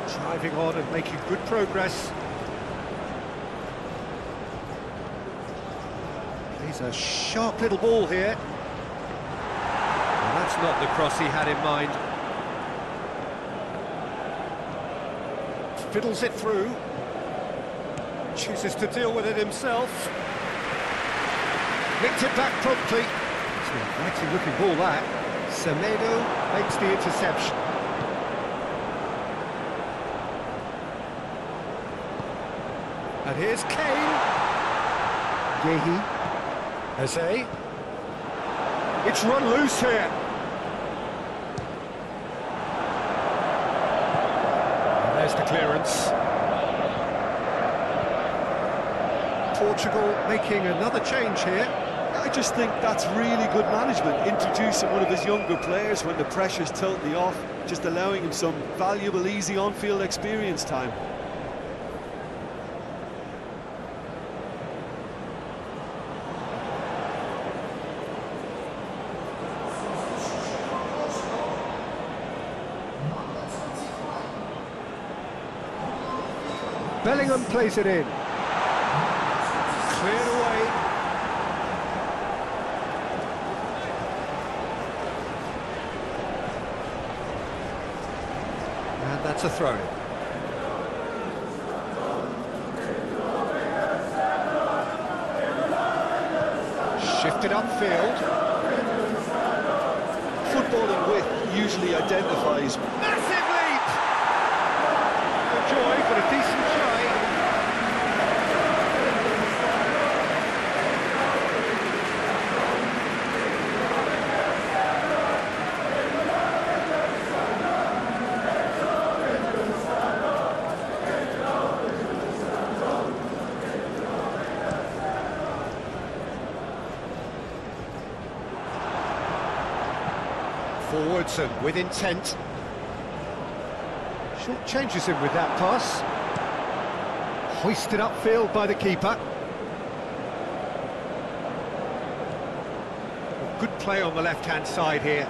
driving on and making good progress. Plays a sharp little ball here. Well, that's not the cross he had in mind. Fiddles it through. Chooses to deal with it himself. Nicked it back promptly. It's an inviting looking ball, that. Semedo makes the interception. And here's Kane. Gehi. Jose. It's run loose here. And there's the clearance. Portugal making another change here. I just think that's really good management, introducing one of his younger players when the pressure's totally off, just allowing him some valuable, easy on-field experience time. Bellingham plays it in. Cleared away. And that's a throw. Shifted upfield. Footballing width usually identifies... Massive leap! No joy, but a decent try. Forwards and with intent. Short changes him with that pass. Hoisted upfield by the keeper. Good play on the left-hand side here.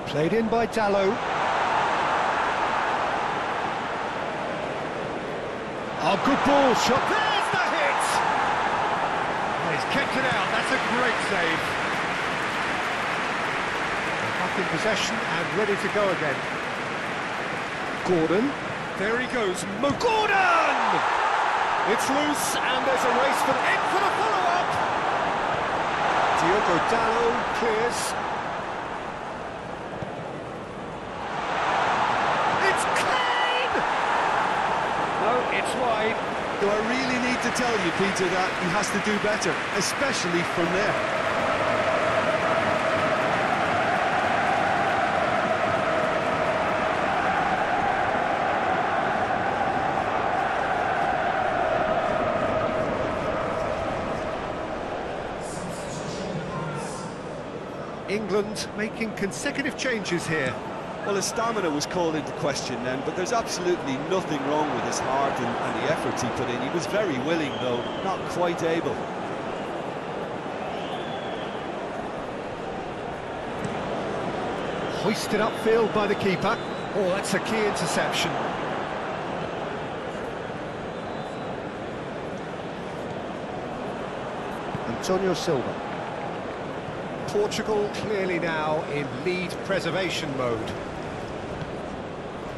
Played in by Dallo. Oh, good ball shot. There's the hit! He's kept it out. That's a great save. Back in possession and ready to go again. Gordon. There he goes. Gordon! It's loose and there's a race for in for the follow-up. Diogo Dallo clears. It's Kane! No, it's wide. Do I really need to tell you, Peter, that he has to do better, especially from there? England making consecutive changes here. Well, his stamina was called into question then, but there's absolutely nothing wrong with his heart and the efforts he put in. He was very willing, though, not quite able. Hoisted upfield by the keeper. Oh, that's a key interception. Antonio Silva. Portugal clearly now in lead preservation mode.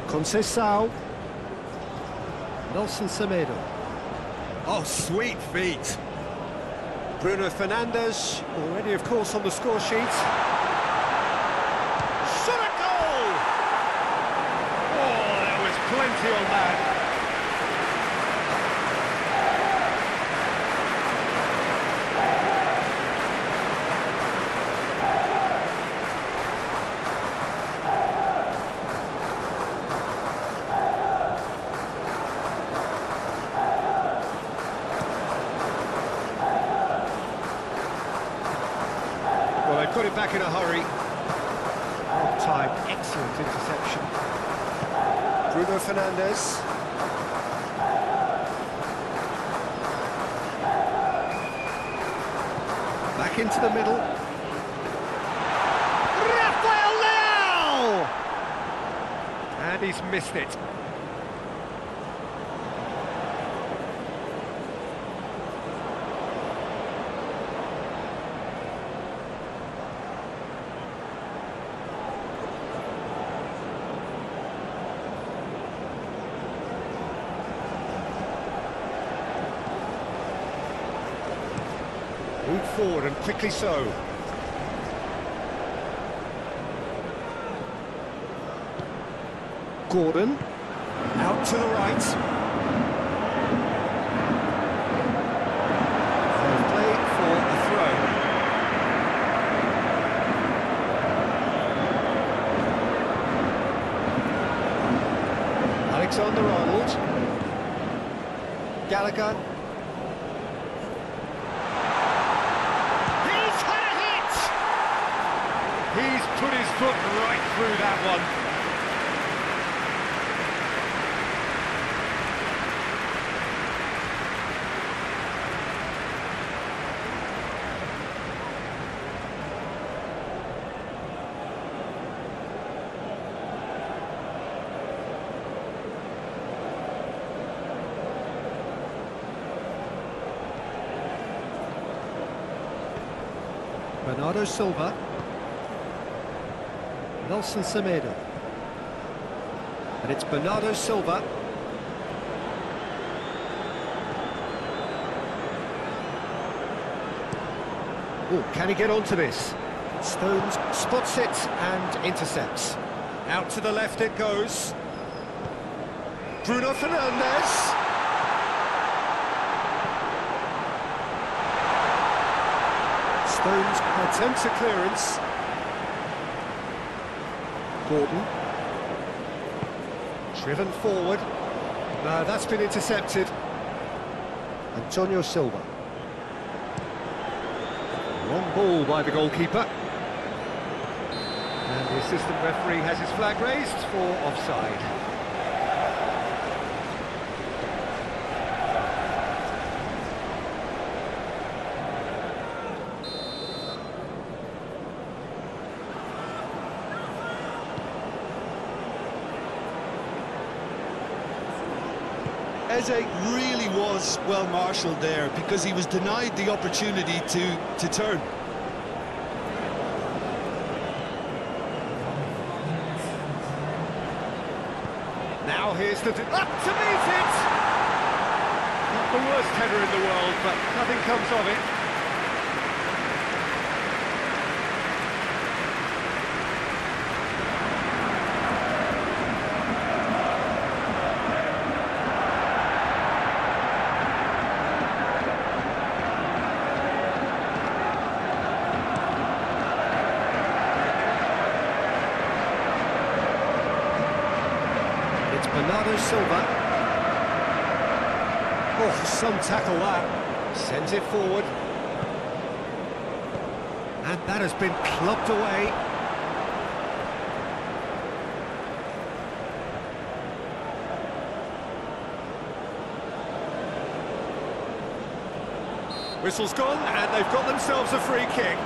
Conceição. Nelson Semedo. Oh, sweet feet. Bruno Fernandes, already, of course, on the score sheet. Shot a goal! Oh, that was certainty on that. Well, they put it back in a hurry. On time, excellent interception. Bruno Fernandes. Back into the middle. Rafael Leao! And he's missed it. Move forward, and quickly so. Gordon. Out to the right. Fair play for the throw. Alexander-Arnold. Gallagher. He's put his foot right through that one. Bernardo Silva. Nelson Semedo. And it's Bernardo Silva. Oh, can he get onto this? Stones spots it and intercepts. Out to the left it goes. Bruno Fernandes. Stones Attempts a clearance. Gordon. Driven forward. No, that's been intercepted. Antonio Silva. Wrong ball by the goalkeeper. And the assistant referee has his flag raised for offside. Eze really was well marshalled there because he was denied the opportunity to turn. Now here's the... Up to meet it! Not the worst header in the world, but nothing comes of it. It's Bernardo Silva. Oh, some tackle that. Sends it forward. And that has been clubbed away. Whistle's gone, and they've got themselves a free kick.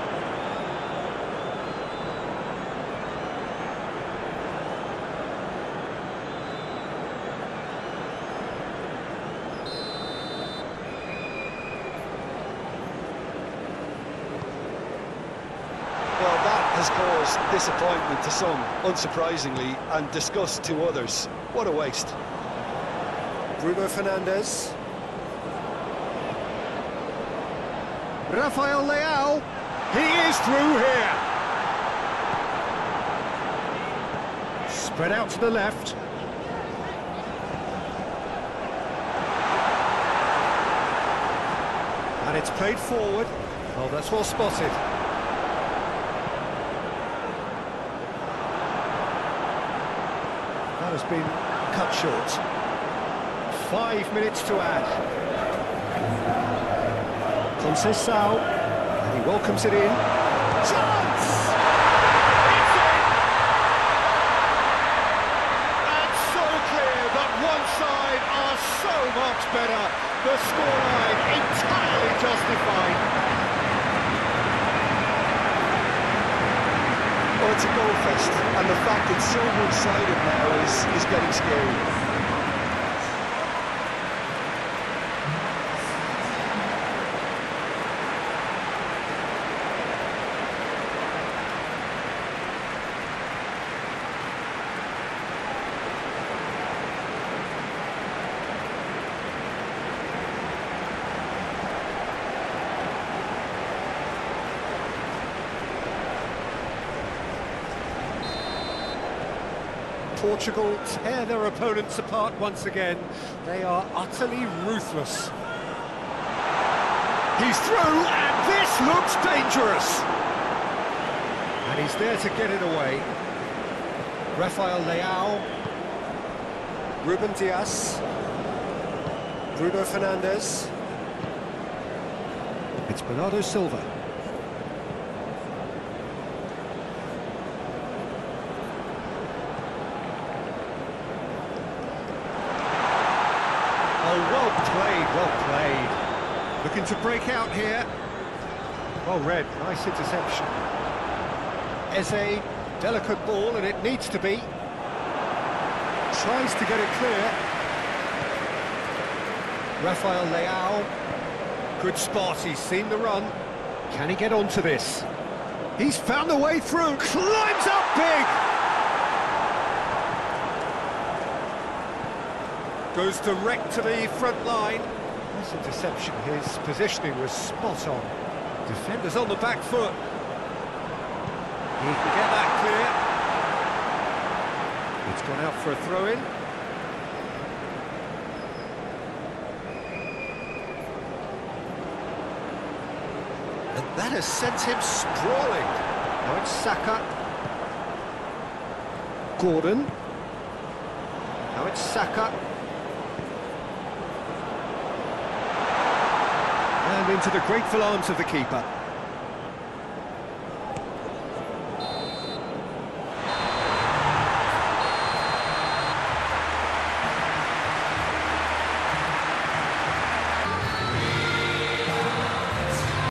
Has caused disappointment to some, unsurprisingly, and disgust to others. What a waste. Bruno Fernandes. Rafael Leao. He is through here. Spread out to the left. And it's played forward. Oh, that's well spotted. That has been cut short. 5 minutes to add. Conceição, and he welcomes it in. Chance! It's in! And so clear that one side are so much better. The scoreline entirely justified. Oh, it's a goal fest, and the fact it's so one-sided now is getting scary. Portugal tear their opponents apart once again. They are utterly ruthless. He's through, and this looks dangerous. And he's there to get it away. Rafael Leao. Ruben Dias. Bruno Fernandes. It's Bernardo Silva. Oh, well played, well played. Looking to break out here. Well read, nice interception. Eze, delicate ball, and it needs to be. Tries to get it clear. Rafael Leao. Good spot, he's seen the run. Can he get onto this? He's found a way through, climbs up big! Goes direct to the front line. Nice interception, his positioning was spot on. Defenders on the back foot. He can get that clear. It's gone out for a throw-in. And that has sent him sprawling. Now it's Saka. Gordon. Now it's Saka. And into the grateful arms of the keeper.